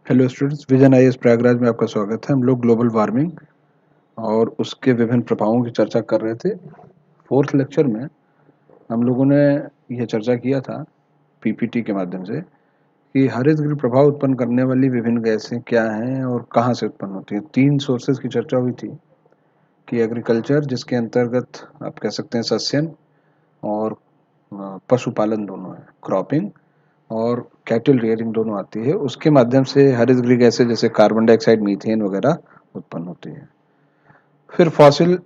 Hello students, vision IAS Prayagraj में आपका स्वागत है। हम लोग ग्लोबल वार्मिंग और उसके विभिन्न प्रभावों की चर्चा कर रहे थे। फोर्थ लेक्चर में हम लोगों ने यह चर्चा किया था पीपीटी के माध्यम से कि हरितगृह प्रभाव उत्पन्न करने वाली विभिन्न गैसें क्या हैं और कहाँ से उत्पन्न होती हैं। 3 सोर्सेज की चर्चा हुई थी कि एग्रीकल्चर, जिसके अंतर्गत आप कह सकते हैं सस्यन और पशुपालन दोनों है, क्रॉपिंग और कैटल रियरिंग दोनों आती है। उसके माध्यम से हरितगृह गैसें जैसे कार्बन डाइऑक्साइड, मीथेन वगैरह उत्पन्न होती है। फिर फॉसिल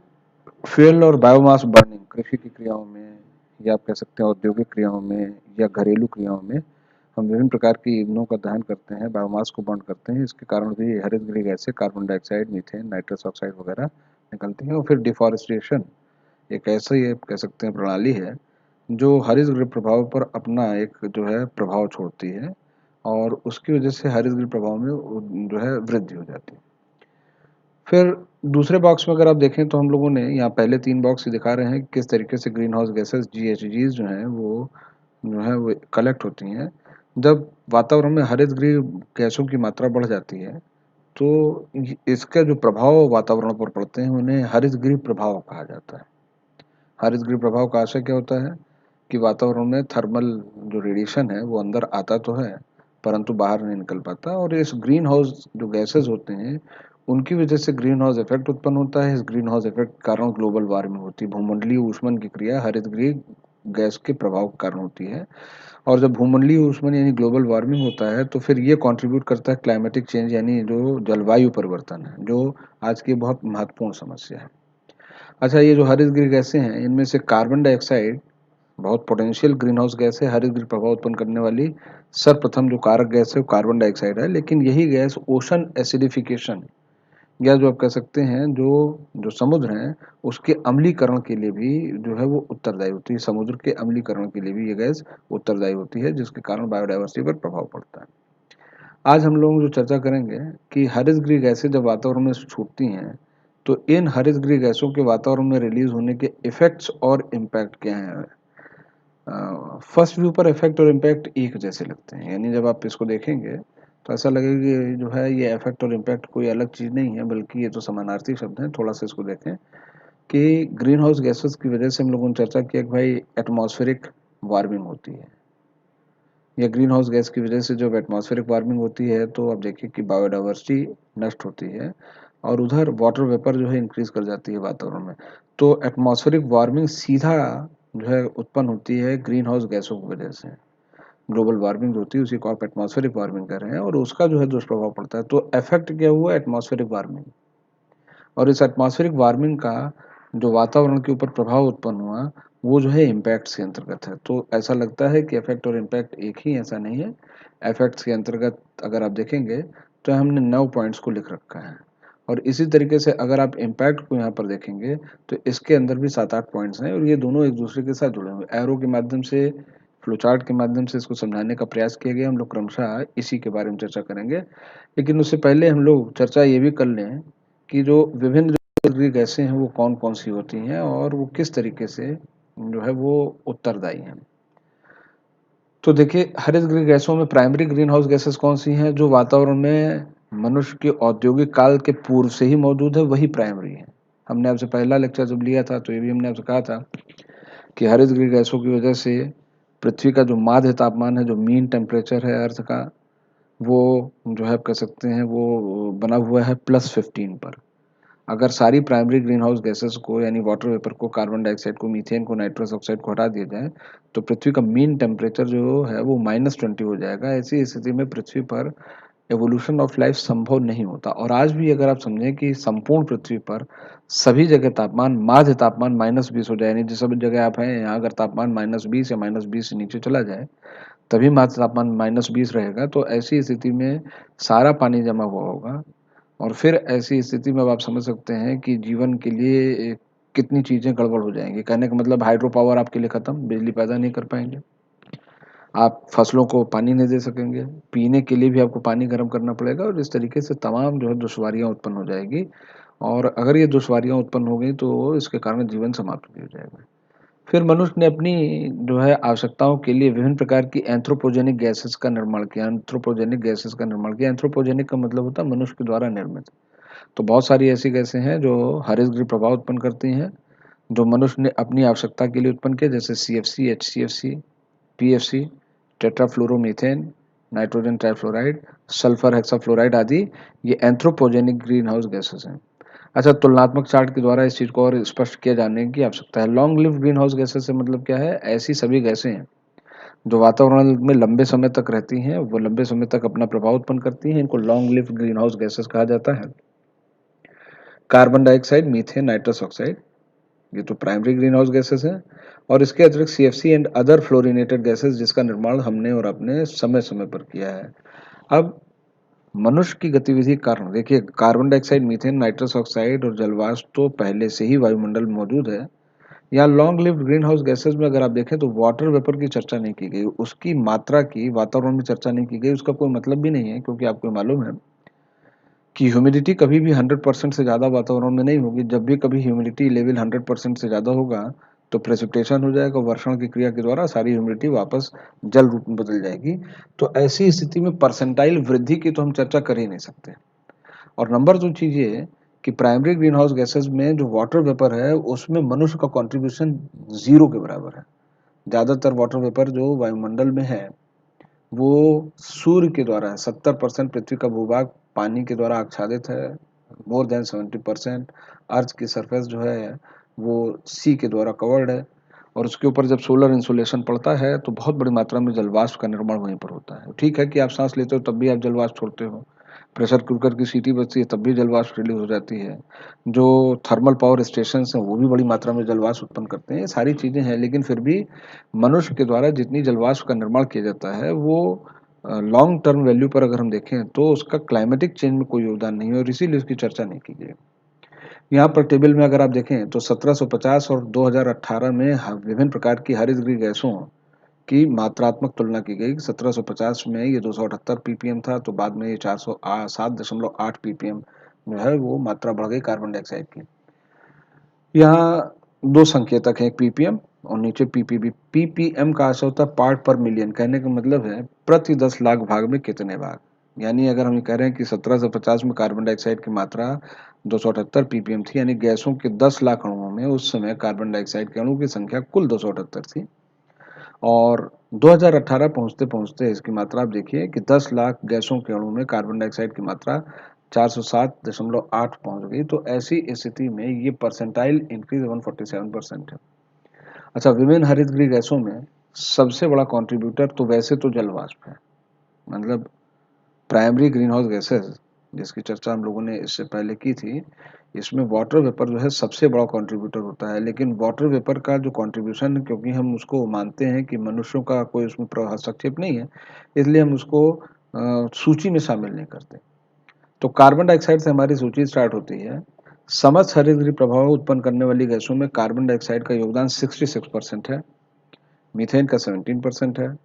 फ्यूल और बायोमास बर्निंग कृषि की क्रियाओं में, या आप कह सकते हैं औद्योगिक क्रियाओं में या घरेलू क्रियाओं में हम विभिन्न प्रकार की ईंधनों का दहन करते हैं, बायोमास को बर्न करते हैं। इसके कारण भी हरितगृह गैसें carbon dioxide, methane, nitrous oxide वगैरह निकलती हैं। और फिर डिफॉरेस्टेशन एक ऐसा ही कह सकते हैं प्रणाली है जो हरितगृह प्रभाव पर अपना एक जो है प्रभाव छोड़ती है और उसकी वजह से हरितगृह प्रभाव में जो है वृद्धि हो जाती है। फिर दूसरे बॉक्स में अगर आप देखें तो हम लोगों ने यहाँ पहले 3 बॉक्स दिखा रहे हैं किस तरीके से ग्रीन हाउस गैसेस GHGs जो है वो कलेक्ट होती हैं। जब वातावरण में हरितगृह गैसों की मात्रा बढ़ जाती है तो इसका जो प्रभाव वातावरण पर पड़ते हैं उन्हें हरितगृह प्रभाव कहा जाता है। हरितगृह प्रभाव का आशय क्या होता है कि वातावरण में थर्मल जो रेडिएशन है वो अंदर आता तो है परंतु बाहर नहीं निकल पाता, और इस ग्रीन हाउस जो गैसेस होते हैं उनकी वजह से ग्रीन हाउस इफेक्ट उत्पन्न होता है। इस ग्रीन हाउस इफेक्ट के कारण ग्लोबल वार्मिंग होती है। भूमंडलीय ऊष्मन की क्रिया हरितगृह गैस के प्रभाव के कारण होती है, और जब भूमंडलीय ऊष्मन यानी ग्लोबल वार्मिंग होता है तो फिर ये कंट्रीब्यूट करता है क्लाइमेटिक चेंज यानी जो जलवायु परिवर्तन है, जो आज की बहुत महत्वपूर्ण समस्या है। अच्छा, ये जो हरितगृह गैसें हैं इनमें से कार्बन डाइऑक्साइड बहुत पोटेंशियल ग्रीन हाउस गैस है। हरितगृह प्रभाव उत्पन्न करने वाली सर्वप्रथम जो कारक गैस है वो कार्बन डाइऑक्साइड है, लेकिन यही गैस ओशन एसिडिफिकेशन या जो आप कह सकते हैं जो जो समुद्र हैं उसके अम्लीकरण के लिए भी जो है वो उत्तरदायी होती है। समुद्र के अम्लीकरण के लिए भी ये गैस उत्तरदायी होती है, जिसके कारण बायोडाइवर्सिटी पर प्रभाव पड़ता है। आज हम लोग जो चर्चा करेंगे कि हरितगृह गैसें जब वातावरण में छूटती हैं तो इन हरितगृह गैसों के वातावरण में रिलीज होने के इफेक्ट्स और इम्पैक्ट क्या हैं। फर्स्ट व्यू पर इफेक्ट और इम्पैक्ट एक जैसे लगते हैं, यानी जब आप इसको देखेंगे तो ऐसा लगेगा कि जो है ये इफेक्ट और इम्पैक्ट कोई अलग चीज़ नहीं है, बल्कि ये तो समानार्थी शब्द हैं। थोड़ा सा इसको देखें कि ग्रीन हाउस गैसेस की वजह से हम लोगों ने चर्चा किया कि भाई एटमॉस्फेरिक वार्मिंग होती है, या ग्रीन हाउस गैस की वजह से जब एटमॉस्फेरिक वार्मिंग होती है तो आप देखिए कि बायोडाइवर्सिटी नष्ट होती है और उधर वाटर वेपर जो है इंक्रीज कर जाती है वातावरण में। तो एटमॉस्फेरिक वार्मिंग सीधा जो है उत्पन्न होती है ग्रीन हाउस गैसों की वजह से। ग्लोबल वार्मिंग जो होती है उसी को आप एटमॉस्फेरिक वार्मिंग कर रहे हैं, और उसका जो है दुष्प्रभाव पड़ता है। तो इफेक्ट क्या हुआ, एटमॉस्फेरिक वार्मिंग, और इस एटमॉस्फेरिक वार्मिंग का जो वातावरण के ऊपर प्रभाव उत्पन्न हुआ वो जो है इम्पैक्ट्स के अंतर्गत है। तो ऐसा लगता है कि इफेक्ट और इम्पैक्ट एक ही, ऐसा नहीं है। इफेक्ट्स के अंतर्गत अगर आप देखेंगे तो हमने 9 पॉइंट्स को लिख रखा है, और इसी तरीके से अगर आप इम्पैक्ट को यहाँ पर देखेंगे तो इसके अंदर भी 7-8 पॉइंट्स हैं, और ये दोनों एक दूसरे के साथ जुड़े हुए। एरो के माध्यम से, फ्लो चार्ट के माध्यम से इसको समझाने का प्रयास किया गया। हम लोग क्रमशः इसी के बारे में चर्चा करेंगे, लेकिन उससे पहले हम लोग चर्चा ये भी कर लें कि जो विभिन्न जो गैसें हैं वो कौन कौन सी होती हैं और वो किस तरीके से जो है वो उत्तरदायी हैं। तो देखिए, हरितगृह गैसों में प्राइमरी ग्रीन हाउस गैसेस कौन सी हैं जो वातावरण में मनुष्य के औद्योगिक काल के पूर्व से ही मौजूद है, वही प्राइमरी है। हमने आपसे पहला लेक्चर जब लिया था तो ये भी हमने आपसे कहा था कि हरितगृह गैसों की वजह से पृथ्वी का जो माध्य तापमान है, जो मीन टेम्परेचर है अर्थ का, वो जो है आप कह सकते हैं वो बना हुआ है +15 पर। अगर सारी प्राइमरी ग्रीन हाउस गैसेस को यानी वाटर वेपर को, कार्बन डाइऑक्साइड को, मीथेन को, नाइट्रस ऑक्साइड को हटा दिया जाए तो पृथ्वी का मीन टेम्परेचर जो है वो -20 हो जाएगा। ऐसी स्थिति में पृथ्वी पर एवोल्यूशन ऑफ लाइफ संभव नहीं होता। और आज भी अगर आप समझें कि संपूर्ण पृथ्वी पर सभी जगह तापमान, माध्य तापमान -20 हो जाए, यानी जिस सब जगह आप हैं यहाँ अगर तापमान -20 या -20 से नीचे चला जाए तभी माध्य तापमान -20 रहेगा। तो ऐसी स्थिति में सारा पानी जमा हुआ होगा, और फिर ऐसी स्थिति में अब आप समझ सकते हैं कि जीवन के लिए कितनी चीज़ें गड़बड़ हो जाएंगी। कहने का मतलब हाइड्रो पावर आपके लिए ख़त्म, बिजली पैदा नहीं कर पाएंगे, आप फसलों को पानी नहीं दे सकेंगे, पीने के लिए भी आपको पानी गर्म करना पड़ेगा, और इस तरीके से तमाम जो है दुश्वारियाँ उत्पन्न हो जाएगी। और अगर ये दुश्वारियाँ उत्पन्न हो गई तो इसके कारण जीवन समाप्त भी हो जाएगा। फिर मनुष्य ने अपनी जो है आवश्यकताओं के लिए विभिन्न प्रकार की एंथ्रोपोजेनिक गैसेस का निर्माण किया। एंथ्रोपोजेनिक गैसेस का निर्माण किया। एंथ्रोपोजेनिक का मतलब होता है मनुष्य के द्वारा निर्मित। तो बहुत सारी ऐसी गैसें हैं जो हरितगृह प्रभाव उत्पन्न करती हैं, जो मनुष्य ने अपनी आवश्यकता के लिए उत्पन्न किया, जैसे CFC, HCFC, PFC, tetrafluoromethane, nitrogen trifluoride, sulphur hexafluoride आदि। ये एंथ्रोपोजेनिक ग्रीन हाउस गैसेस हैं। अच्छा, तुलनात्मक चार्ट के द्वारा इस चीज़ को और स्पष्ट किया जाने की आवश्यकता है। Long lived green house gases से मतलब क्या है? ऐसी सभी गैसें हैं जो वातावरण में लंबे समय तक रहती हैं, वो लंबे समय तक अपना प्रभाव उत्पन्न करती हैं, इनको long lived green house gases कहा जाता है। Carbon dioxide, methane, nitrous oxide, ये तो प्राइमरी ग्रीन हाउस गैसेस हैं। और इसके अतिरिक्त CFC and other fluorinated gases, जिसका निर्माण हमने और अपने समय समय पर किया है। अब मनुष्य की गतिविधि के कारण देखिए, carbon dioxide, methane, nitrous oxide और जलवाष्प तो पहले से ही वायुमंडल में मौजूद है। यहाँ long lived green house gases में अगर आप देखें तो वाटर वेपर की चर्चा नहीं की गई, उसकी मात्रा की वातावरण में चर्चा नहीं की गई। उसका कोई मतलब भी नहीं है, क्योंकि आपको मालूम है कि ह्यूमिडिटी कभी भी 100% से ज़्यादा वातावरण में नहीं होगी। जब भी कभी ह्यूमिडिटी लेवल 100% से ज़्यादा होगा तो प्रेसिपिटेशन हो जाएगा, वर्षण की क्रिया के द्वारा सारी ह्यूमिडिटी वापस जल रूप में बदल जाएगी। तो ऐसी स्थिति में परसेंटाइल वृद्धि की तो हम चर्चा कर ही नहीं सकते। और नंबर 2 चीज़ ये है कि प्राइमरी ग्रीन हाउस गैसेज में जो वाटर वेपर है उसमें मनुष्य का कॉन्ट्रीब्यूशन 0 के बराबर है। ज़्यादातर वाटर वेपर जो वायुमंडल में है वो सूर्य के द्वारा है। 70% पृथ्वी का भूभाग पानी के द्वारा आच्छादित है। मोर देन 70% अर्थ की सरफेस जो है वो सी के द्वारा कवर्ड है। और उसके ऊपर जब सोलर इंसुलेशन पड़ता है तो बहुत बड़ी मात्रा में जलवाष्प का निर्माण वहीं पर होता है। ठीक है कि आप सांस लेते हो तब भी आप जलवाष्प छोड़ते हो, प्रेशर कुकर की सीटी बजती है तब भी जलवाष्प रिलीज हो जाती है, जो थर्मल पावर स्टेशन हैं वो भी बड़ी मात्रा में जलवाष्प उत्पन्न करते हैं। ये सारी चीज़ें हैं, लेकिन फिर भी मनुष्य के द्वारा जितनी जलवाष्प का निर्माण किया जाता है वो लॉन्ग टर्म वैल्यू पर अगर हम देखें तो उसका क्लाइमेटिक चेंज में कोई योगदान नहीं है, और इसीलिए उसकी चर्चा नहीं की गई। यहाँ पर टेबल में अगर आप देखें तो 1750 और 2018 में विभिन्न प्रकार की हरितगृह गैसों की मात्रात्मक तुलना की गई। 1750 में ये 278 ppm था, तो बाद में ये 407.8 ppm जो है वो मात्रा बढ़ गई कार्बन डाइऑक्साइड की। यहाँ दो संकेतक हैं, एक ppm और नीचे ppb। ppm का अर्थ होता है पार्ट पर मिलियन। कहने का मतलब है प्रति 10 लाख भाग में कितने भाग। यानी अगर हम ये कह रहे हैं कि 1750 में कार्बन डाइऑक्साइड की मात्रा 278 ppm थी, यानी गैसों के 10 लाख अणुओं में उस समय कार्बन डाइऑक्साइड के अणु की संख्या कुल 278 थी। और 2018 पहुंचते पहुंचते इसकी मात्रा आप देखिए कि 10 लाख गैसों के अणु में कार्बन डाइऑक्साइड की मात्रा 407.8 पहुंच गई। तो ऐसी स्थिति में ये परसेंटाइल इंक्रीज 147% है। अच्छा, विभिन्न हरितगृह गैसों में सबसे बड़ा कंट्रीब्यूटर तो वैसे तो जलवाष्प है। मतलब प्राइमरी ग्रीन हाउस गैसेस जिसकी चर्चा हम लोगों ने इससे पहले की थी, इसमें वाटर वेपर जो है सबसे बड़ा कंट्रीब्यूटर होता है। लेकिन वाटर वेपर का जो कंट्रीब्यूशन, क्योंकि हम उसको मानते हैं कि मनुष्यों का कोई उसमें हस्तक्षेप नहीं है, इसलिए हम उसको सूची में शामिल नहीं करते। तो कार्बन डाइऑक्साइड से हमारी सूची स्टार्ट होती है। समस्त हरितगृह प्रभाव उत्पन्न करने वाली गैसों में कार्बन डाइऑक्साइड का योगदान 66% है, मीथेन का 17% है,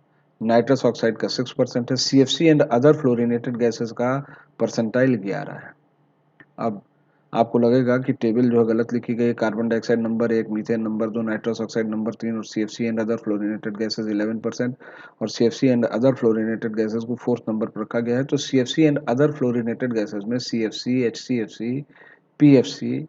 नाइट्रस ऑक्साइड का 6% है, CFC and other fluorinated gases का परसेंटाइल 11 है। अब आपको लगेगा कि टेबल जो है गलत लिखी गई है। Carbon dioxide number 1, methane number 2, nitrous oxide number 3 और CFC and other fluorinated gases 11%, और CFC and other fluorinated gases को 4th नंबर पर रखा गया है। तो CFC and other fluorinated gases में CFC, HCFC, PFC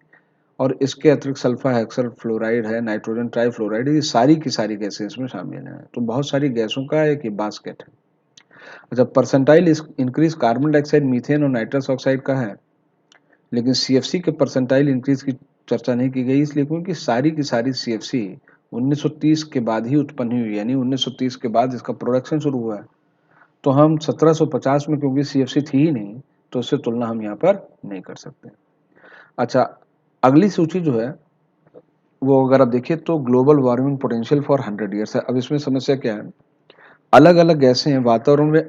और इसके अतिरिक्त सल्फर हेक्सल फ्लोराइड है, नाइट्रोजन ट्राइफ्लोराइड, ये सारी की सारी गैसें इसमें शामिल हैं। तो बहुत सारी गैसों का एक ये बास्केट है। अच्छा, percentile increase carbon dioxide, methane और नाइट्रस ऑक्साइड का है, लेकिन CFC के परसेंटाइल इंक्रीज की चर्चा नहीं की गई, इसलिए क्योंकि सारी की सारी CFC 1930 के बाद ही उत्पन्न हुई, यानी 1930 के बाद इसका प्रोडक्शन शुरू हुआ है। तो हम 1750 में क्योंकि CFC थी ही नहीं, तो उससे तुलना हम यहाँ पर नहीं कर सकते। अच्छा, अगली सूची जो है वो अगर आप देखिए तो global warming potential for 100 years है। अब इसमें समस्या क्या है, अलग अलग गैसें वातावरण में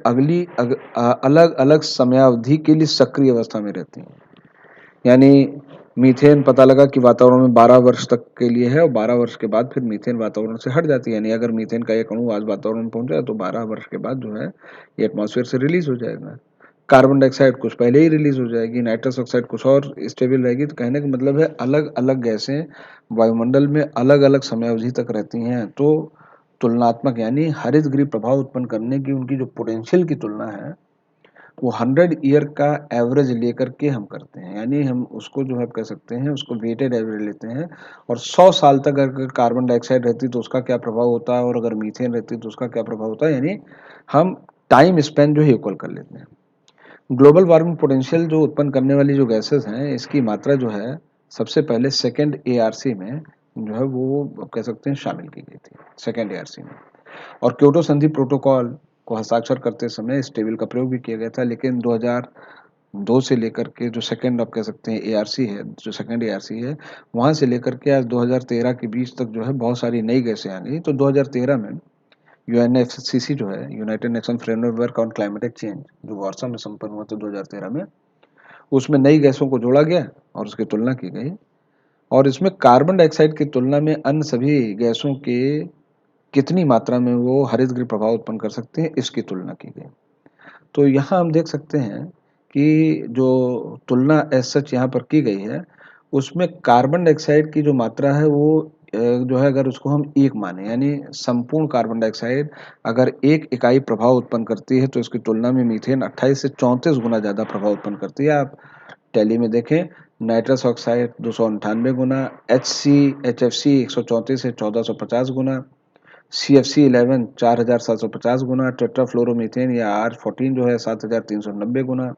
अलग अलग समयावधि के लिए सक्रिय अवस्था में रहती हैं। यानी मीथेन पता लगा कि वातावरण में 12 वर्ष तक के लिए है, और 12 वर्ष के बाद फिर मीथेन वातावरण से हट जाती है। यानी अगर मीथेन का एक अणु आज वातावरण में पहुंचा है तो 12 वर्ष के बाद जो है ये एटमॉस्फेयर से रिलीज हो जाएगा। कार्बन डाइऑक्साइड कुछ पहले ही रिलीज हो जाएगी, नाइट्रस ऑक्साइड कुछ और स्टेबल रहेगी। तो कहने का मतलब है अलग अलग गैसें वायुमंडल में अलग अलग समयावधि तक रहती हैं। तो तुलनात्मक यानी हरित गृह प्रभाव उत्पन्न करने की उनकी जो पोटेंशियल की तुलना है वो 100 ईयर का एवरेज लेकर के हम करते हैं। यानी हम उसको जो है कह सकते हैं उसको वेटेड एवरेज लेते हैं, और 100 साल तक अगर कार्बन डाइऑक्साइड रहती तो उसका क्या प्रभाव होता है, और अगर मीथेन रहती तो उसका क्या प्रभाव होता है, यानी हम टाइम स्पेन जो है इक्वल कर लेते हैं। ग्लोबल वार्मिंग पोटेंशियल जो उत्पन्न करने वाली जो गैसेस हैं इसकी मात्रा जो है सबसे पहले सेकेंड एआरसी में जो है वो कह सकते हैं शामिल की गई थी, सेकेंड एआरसी में। और क्योटो संधि प्रोटोकॉल को हस्ताक्षर करते समय इस टेबल का प्रयोग भी किया गया था, लेकिन 2002 से लेकर के जो सेकेंड आप कह सकते हैं एआरसी है, जो सेकेंड एआरसी है, वहाँ से लेकर के आज 2013 के बीच तक जो है बहुत सारी नई गैसें आ गई। तो 2013 में यूएनएफसीसी जो है, United nation framework on climatic change, जो वार्सा में संपन्न हुआ था 2013 में, उसमें नई गैसों को जोड़ा गया और उसकी तुलना की गई। और इसमें कार्बन डाइऑक्साइड की तुलना में अन्य सभी गैसों के कितनी मात्रा में वो हरित गृह प्रभाव उत्पन्न कर सकते हैं इसकी तुलना की गई। तो यहाँ हम देख सकते हैं कि जो तुलना एज सच यहाँ पर की गई है उसमें कार्बन डाइऑक्साइड की जो मात्रा है वो जो है अगर उसको हम एक माने, यानी संपूर्ण कार्बन डाइऑक्साइड अगर एक इकाई प्रभाव उत्पन्न करती है तो इसकी तुलना में मीथेन 28 से 34 गुना ज़्यादा प्रभाव उत्पन्न करती है। आप टैली में देखें, नाइट्रस ऑक्साइड 298 गुना, एच एफ सी 134 से 1450 गुना, CFC11 4750 गुना, टेट्राफ्लोरोमीथेन या R14 जो है 7390 गुना,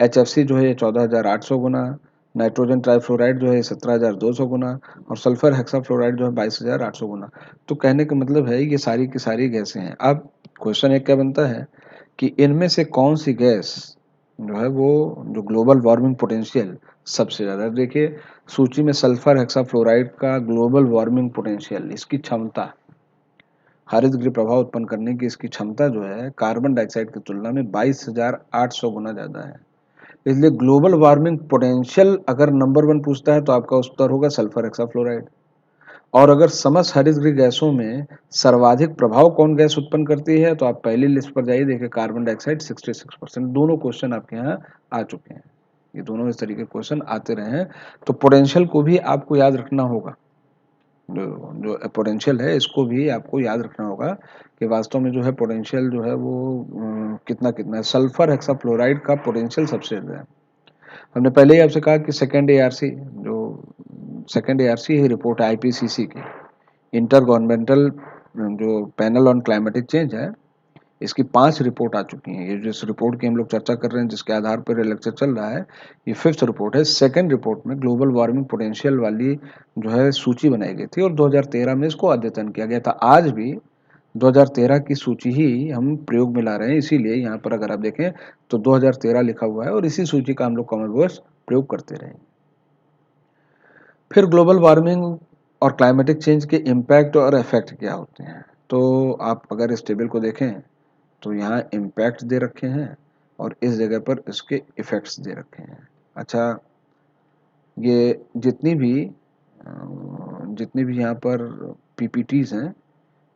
HFC जो है 14800 गुना, नाइट्रोजन ट्राइफ्लोराइड जो है 17200 गुना, और सल्फर हेक्साफ्लोराइड जो है 22800 गुना। तो कहने का मतलब है ये सारी की सारी गैसें हैं। अब क्वेश्चन एक क्या बनता है कि इनमें से कौन सी गैस जो है वो जो ग्लोबल वार्मिंग पोटेंशियल सबसे ज़्यादा, देखिए सूची में सल्फर हेक्साफ्लोराइड का ग्लोबल वार्मिंग पोटेंशियल, इसकी क्षमता, हरित गृह प्रभाव उत्पन्न करने की इसकी क्षमता जो है कार्बन डाइऑक्साइड की तुलना में 22,800 गुना ज़्यादा है। इसलिए ग्लोबल वार्मिंग पोटेंशियल अगर नंबर वन पूछता है तो आपका उत्तर होगा सल्फर हेक्साफ्लोराइड। और अगर समस्त हरित गृह गैसों में सर्वाधिक प्रभाव कौन गैस उत्पन्न करती है तो आप पहली लिस्ट पर जाइए, देखिए कार्बन डाइऑक्साइड 66%। दोनों क्वेश्चन आपके यहाँ आ चुके हैं, ये दोनों इस तरीके के क्वेश्चन आते रहे हैं। तो पोटेंशियल को भी आपको याद रखना होगा, जो जो पोटेंशियल है इसको भी आपको याद रखना होगा कि वास्तव में जो है पोटेंशियल जो है वो कितना कितना है। सल्फर हेक्साफ्लोराइड का पोटेंशियल सबसे ज़्यादा है। हमने पहले ही आपसे कहा कि सेकेंड एआरसी ही रिपोर्ट है आईपीसीसी की, इंटर गवर्नमेंटल जो पैनल ऑन क्लाइमेटिक चेंज है, इसकी 5 रिपोर्ट आ चुकी हैं। ये जिस रिपोर्ट की हम लोग चर्चा कर रहे हैं, जिसके आधार पर लेक्चर चल रहा है, ये 5th रिपोर्ट है। सेकंड रिपोर्ट में ग्लोबल वार्मिंग पोटेंशियल वाली जो है सूची बनाई गई थी और 2013 में इसको अद्यतन किया गया था। आज भी 2013 की सूची ही हम प्रयोग में ला रहे हैं, इसीलिए यहाँ पर अगर आप देखें तो 2013 लिखा हुआ है और इसी सूची का हम लोग कॉमन वॉइस प्रयोग करते रहे। फिर ग्लोबल वार्मिंग और क्लाइमेटिक चेंज के इम्पैक्ट और इफेक्ट क्या होते हैं, तो आप अगर इस टेबल को देखें तो यहाँ इम्पैक्ट दे रखे हैं और इस जगह पर इसके इफ़ेक्ट्स दे रखे हैं। अच्छा, ये जितनी भी यहाँ पर पीपीटीज हैं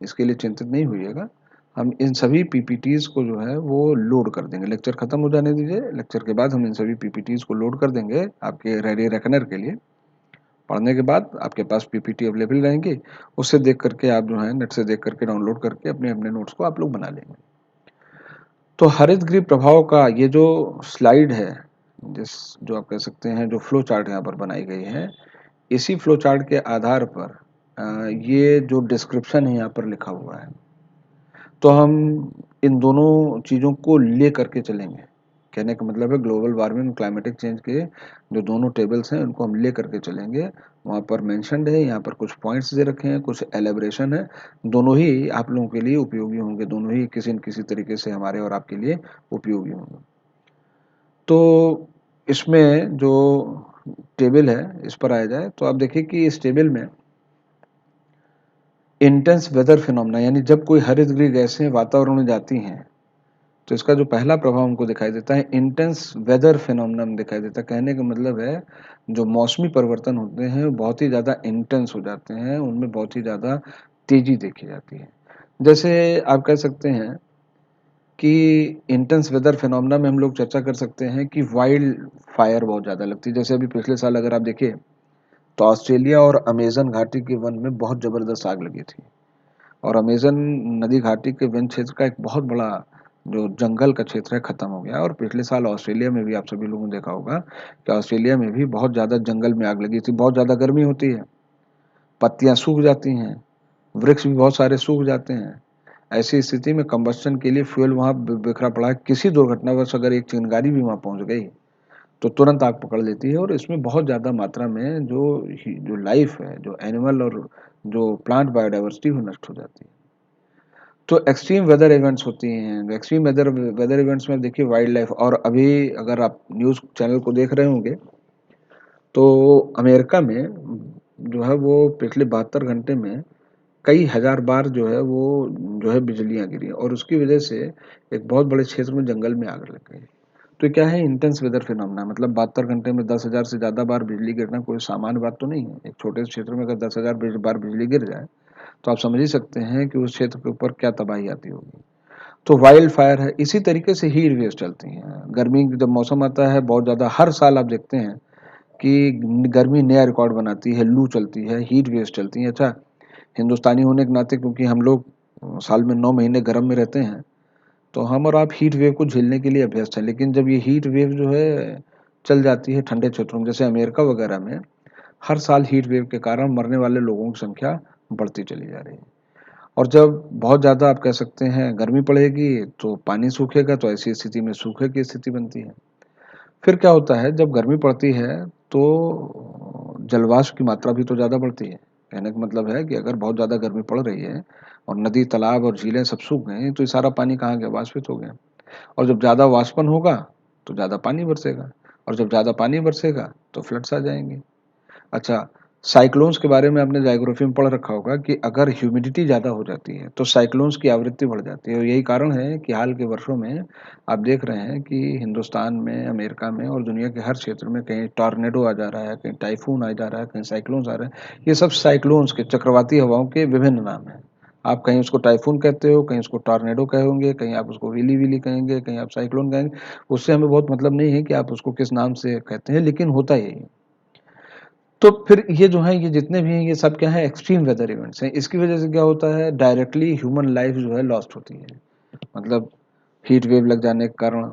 इसके लिए चिंतित नहीं होइएगा, हम इन सभी पीपीटीज को जो है वो लोड कर देंगे। लेक्चर खत्म हो जाने दीजिए, लेक्चर के बाद हम इन सभी पीपीटीज को लोड कर देंगे आपके रेडी रेकनर के लिए। पढ़ने के बाद आपके पास पीपीटी अवेलेबल रहेंगी, उससे देख करके आप जो है नेट से देख करके डाउनलोड करके अपने अपने नोट्स को आप लोग बना लेंगे। तो हरित गृह प्रभाव का ये जो स्लाइड है, जो आप कह सकते हैं जो फ्लो चार्ट यहाँ पर बनाई गई है, इसी फ्लो चार्ट के आधार पर ये जो डिस्क्रिप्शन है यहाँ पर लिखा हुआ है, तो हम इन दोनों चीज़ों को ले करके चलेंगे। कहने का मतलब है ग्लोबल वार्मिंग क्लाइमेटिक चेंज के जो दोनों टेबल्स हैं उनको हम ले करके चलेंगे। वहाँ पर मेंशन्ड है, यहाँ पर कुछ पॉइंट्स दे रखे हैं, कुछ एलेब्रेशन है। दोनों ही आप लोगों के लिए उपयोगी होंगे, दोनों ही किसी न किसी तरीके से हमारे और आपके लिए उपयोगी होंगे। तो इसमें जो टेबल है इस पर आया जाए तो आप देखिए कि इस टेबल में इंटेंस वेदर फिनोमेना, यानी जब कोई हरित गृह गैसें वातावरण में जाती हैं तो इसका जो पहला प्रभाव हमको दिखाई देता है इंटेंस वेदर फिनोमेनन दिखाई देता है। कहने का मतलब है जो मौसमी परिवर्तन होते हैं वो बहुत ही ज़्यादा इंटेंस हो जाते हैं, उनमें बहुत ही ज़्यादा तेजी देखी जाती है। जैसे आप कह सकते हैं कि इंटेंस वेदर फिनोमेना में हम लोग चर्चा कर सकते हैं कि वाइल्ड फायर बहुत ज़्यादा लगती है। जैसे अभी पिछले साल अगर आप देखें तो ऑस्ट्रेलिया और अमेज़न घाटी के वन में बहुत ज़बरदस्त आग लगी थी और अमेज़न नदी घाटी के वन क्षेत्र का एक बहुत बड़ा जो जंगल का क्षेत्र है ख़त्म हो गया। और पिछले साल ऑस्ट्रेलिया में भी आप सभी लोगों ने देखा होगा कि ऑस्ट्रेलिया में भी बहुत ज़्यादा जंगल में आग लगी थी। बहुत ज़्यादा गर्मी होती है, पत्तियाँ सूख जाती हैं, वृक्ष भी बहुत सारे सूख जाते हैं। ऐसी स्थिति में कंबस्शन के लिए फ्यूल वहाँ बिखरा पड़ा है। किसी दुर्घटनावश अगर एक चिंगारी भी वहाँ पहुँच गई तो तुरंत आग पकड़ लेती है और इसमें बहुत ज़्यादा मात्रा में जो लाइफ है, जो एनिमल और जो प्लांट बायोडाइवर्सिटी वो नष्ट हो जाती है। तो एक्सट्रीम वेदर इवेंट्स होती हैं। एक्सट्रीम वेदर वेदर इवेंट्स में देखिए वाइल्ड लाइफ। और अभी अगर आप न्यूज़ चैनल को देख रहे होंगे तो अमेरिका में जो है वो पिछले 72 घंटे में कई हज़ार बार जो है बिजलियाँ गिरी और उसकी वजह से एक बहुत बड़े क्षेत्र में जंगल में आग लग गई। तो क्या है इंटेंस वेदर फिनोमेना, मतलब 72 घंटे में 10,000 से ज़्यादा बार बिजली गिरना कोई सामान्य बात तो नहीं है। एक छोटे से क्षेत्र में अगर 10,000 बार बिजली गिर जाए तो आप समझ ही सकते हैं कि उस क्षेत्र के ऊपर क्या तबाही आती होगी। तो वाइल्ड फायर है। इसी तरीके से हीट वेव्स चलती हैं। गर्मी जब मौसम आता है बहुत ज़्यादा, हर साल आप देखते हैं कि गर्मी नया रिकॉर्ड बनाती है, लू चलती है, हीट वेव्स चलती हैं। अच्छा, हिंदुस्तानी होने के नाते क्योंकि हम लोग साल में 9 महीने गर्म में रहते हैं तो हम और आप हीट वेव को झेलने के लिए अभ्यस्त हैं। लेकिन जब ये हीट वेव जो है चल जाती है ठंडे क्षेत्रों में, जैसे अमेरिका वगैरह में, हर साल हीट वेव के कारण मरने वाले लोगों की संख्या बढ़ती चली जा रही है। और जब बहुत ज़्यादा आप कह सकते हैं गर्मी पड़ेगी तो पानी सूखेगा, तो ऐसी स्थिति में सूखे की स्थिति बनती है। फिर क्या होता है जब गर्मी पड़ती है तो जलवाष्प की मात्रा भी तो ज़्यादा बढ़ती है। कहने का मतलब है कि अगर बहुत ज़्यादा गर्मी पड़ रही है और नदी, तालाब और झीलें सब सूख गए तो ये सारा पानी कहाँ गया? वाष्पित हो गया। और जब ज़्यादा वाष्पन होगा तो ज़्यादा पानी बरसेगा और जब ज़्यादा पानी बरसेगा तो फ्लड्स आ जाएंगे। अच्छा, साइक्लोन्स के बारे में आपने ज्योग्राफी में पढ़ रखा होगा कि अगर ह्यूमिडिटी ज़्यादा हो जाती है तो साइक्लोन्स की आवृत्ति बढ़ जाती है। और यही कारण है कि हाल के वर्षों में आप देख रहे हैं कि हिंदुस्तान में, अमेरिका में और दुनिया के हर क्षेत्र में कहीं टॉर्नेडो आ जा रहा है, कहीं टाइफून आ जा रहा है, कहीं साइक्लोन्स आ रहे हैं। ये सब साइक्लोन्स के, चक्रवाती हवाओं के विभिन्न नाम हैं। आप कहीं उसको टाइफून कहते हो, कहीं उसको टॉर्नेडो कहोगे, कहीं आप उसको विली विली कहेंगे, कहीं आप साइक्लोन कहेंगे। उससे हमें बहुत मतलब नहीं है कि आप उसको किस नाम से कहते हैं, लेकिन होता यही है। तो फिर ये जो है, ये जितने भी हैं, ये सब क्या है? एक्सट्रीम वेदर इवेंट्स हैं। इसकी वजह से क्या होता है? डायरेक्टली ह्यूमन लाइफ जो है लॉस्ट होती है। मतलब हीट वेव लग जाने के कारण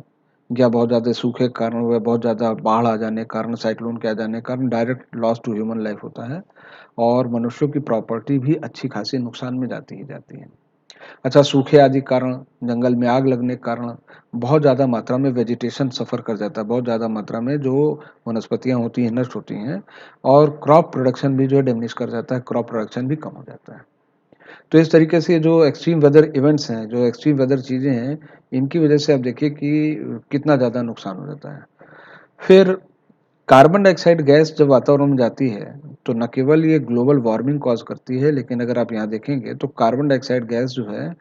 या बहुत ज़्यादा सूखे के कारण या बहुत ज़्यादा बाढ़ आ जाने के कारण, साइक्लोन के आ जाने के कारण direct loss to human life होता है और मनुष्यों की प्रॉपर्टी भी अच्छी खासी नुकसान में जाती ही जाती है। अच्छा, सूखे आदि कारण, जंगल में आग लगने के कारण बहुत ज़्यादा मात्रा में वेजिटेशन सफ़र कर जाता है। बहुत ज़्यादा मात्रा में जो वनस्पतियाँ होती हैं नष्ट होती हैं और क्रॉप प्रोडक्शन भी जो है डिमिनिश कर जाता है, क्रॉप प्रोडक्शन भी कम हो जाता है। तो इस तरीके से जो एक्सट्रीम वेदर इवेंट्स हैं, जो एक्सट्रीम वेदर चीज़ें हैं, इनकी वजह से आप देखिए कि कितना ज़्यादा नुकसान हो जाता है। फिर कार्बन डाइऑक्साइड गैस जब वातावरण में जाती है तो न केवल ये ग्लोबल वार्मिंग कॉज करती है, लेकिन अगर आप यहाँ देखेंगे तो कार्बन डाइऑक्साइड गैस जो है,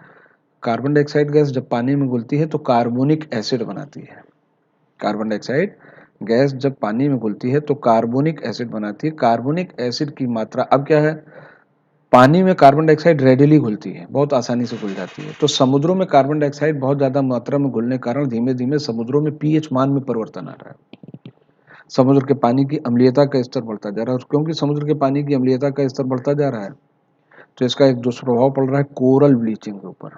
कार्बन डाइऑक्साइड गैस जब पानी में घुलती है तो कार्बोनिक एसिड बनाती है। कार्बन डाइऑक्साइड गैस जब पानी में घुलती है तो कार्बोनिक एसिड बनाती है। कार्बोनिक एसिड की मात्रा, अब क्या है, पानी में कार्बन डाइऑक्साइड रेडिली घुलती है, बहुत आसानी से घुल जाती है। तो समुद्रों में कार्बन डाइऑक्साइड बहुत ज़्यादा मात्रा में घुलने के कारण धीमे धीमे समुद्रों में पीएच मान में परिवर्तन आ रहा है। समुद्र के पानी की अम्लीयता का स्तर बढ़ता जा रहा है और क्योंकि समुद्र के पानी की अम्लीयता का स्तर बढ़ता जा रहा है तो इसका एक दुष्प्रभाव पड़ रहा है कोरल ब्लीचिंग के ऊपर।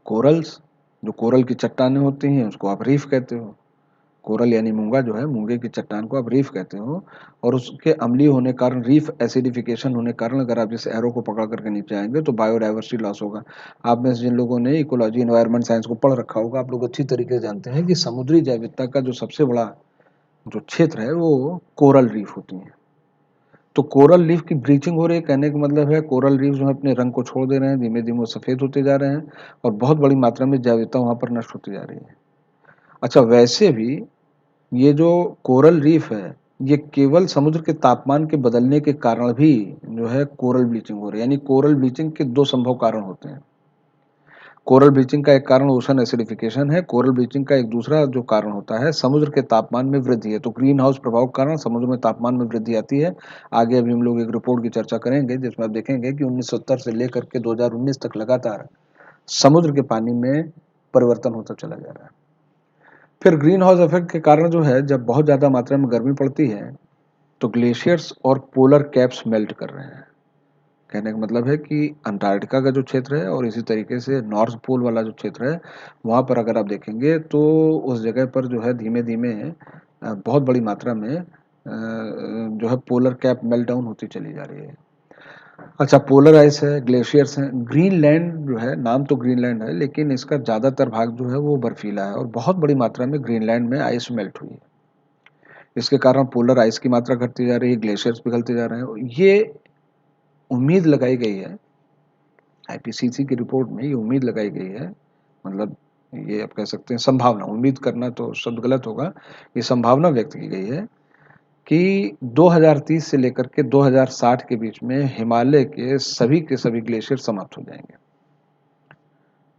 कोरल्स, जो कोरल की चट्टानें होती हैं उसको आप रीफ कहते हो। कोरल यानी मूंगा जो है, मूंगे की चट्टान को आप रीफ कहते हो। और उसके अम्लीय होने के कारण, रीफ एसिडिफिकेशन होने के कारण, अगर आप इस एरो को पकड़ करके नीचे आएंगे तो बायोडाइवर्सिटी लॉस होगा। आप में से जिन लोगों ने इकोलॉजी एनवायरनमेंट साइंस को पढ़ रखा होगा, आप लोग अच्छी तरीके से जानते हैं कि समुद्री जैविकता का जो सबसे बड़ा जो क्षेत्र है वो कोरल रीफ होती हैं। तो कोरल रीफ की ब्लीचिंग हो रही है, कहने का मतलब है कोरल रीफ जो है अपने रंग को छोड़ दे रहे हैं, धीमे धीमे वो सफ़ेद होते जा रहे हैं और बहुत बड़ी मात्रा में जैविकता वहाँ पर नष्ट होती जा रही है। अच्छा, वैसे भी ये जो कोरल रीफ है, ये केवल समुद्र के तापमान के बदलने के कारण भी जो है कोरल ब्लीचिंग हो रही है। यानी कोरल ब्लीचिंग के दो संभव कारण होते हैं। कोरल ब्लीचिंग का एक कारण ओशन एसिडिफिकेशन है। कोरल ब्लीचिंग का एक दूसरा जो कारण होता है समुद्र के तापमान में वृद्धि है। तो ग्रीन हाउस प्रभाव के कारण समुद्र में तापमान में वृद्धि आती है। आगे अभी हम लोग एक रिपोर्ट की चर्चा करेंगे जिसमें आप देखेंगे कि 1970 से लेकर के 2019 तक लगातार समुद्र के पानी में परिवर्तन होता चला जा रहा है। फिर ग्रीन हाउस इफेक्ट के कारण जो है, जब बहुत ज़्यादा मात्रा में गर्मी पड़ती है तो ग्लेशियर्स और पोलर कैप्स मेल्ट कर रहे हैं। कहने का मतलब है कि अंटार्कटिका का जो क्षेत्र है और इसी तरीके से नॉर्थ पोल वाला जो क्षेत्र है, वहाँ पर अगर आप देखेंगे तो उस जगह पर जो है धीमे धीमे बहुत बड़ी मात्रा में जो है पोलर कैप मेल्ट डाउन होती चली जा रही है। अच्छा, पोलर आइस है, ग्लेशियर्स हैं। ग्रीनलैंड जो है, नाम तो ग्रीनलैंड है लेकिन इसका ज़्यादातर भाग जो है वो बर्फीला है और बहुत बड़ी मात्रा में ग्रीनलैंड में आइस मेल्ट हुई है। इसके कारण पोलर आइस की मात्रा घटती जा रही है, ग्लेशियर्स पिघलते जा रहे हैं। ये उम्मीद लगाई गई है, आईपीसीसी की रिपोर्ट में ये उम्मीद लगाई गई है, मतलब ये आप कह सकते हैं संभावना, उम्मीद करना तो शब्द गलत होगा, ये संभावना व्यक्त की गई है कि 2030 से लेकर के 2060 के बीच में हिमालय के सभी ग्लेशियर समाप्त हो जाएंगे।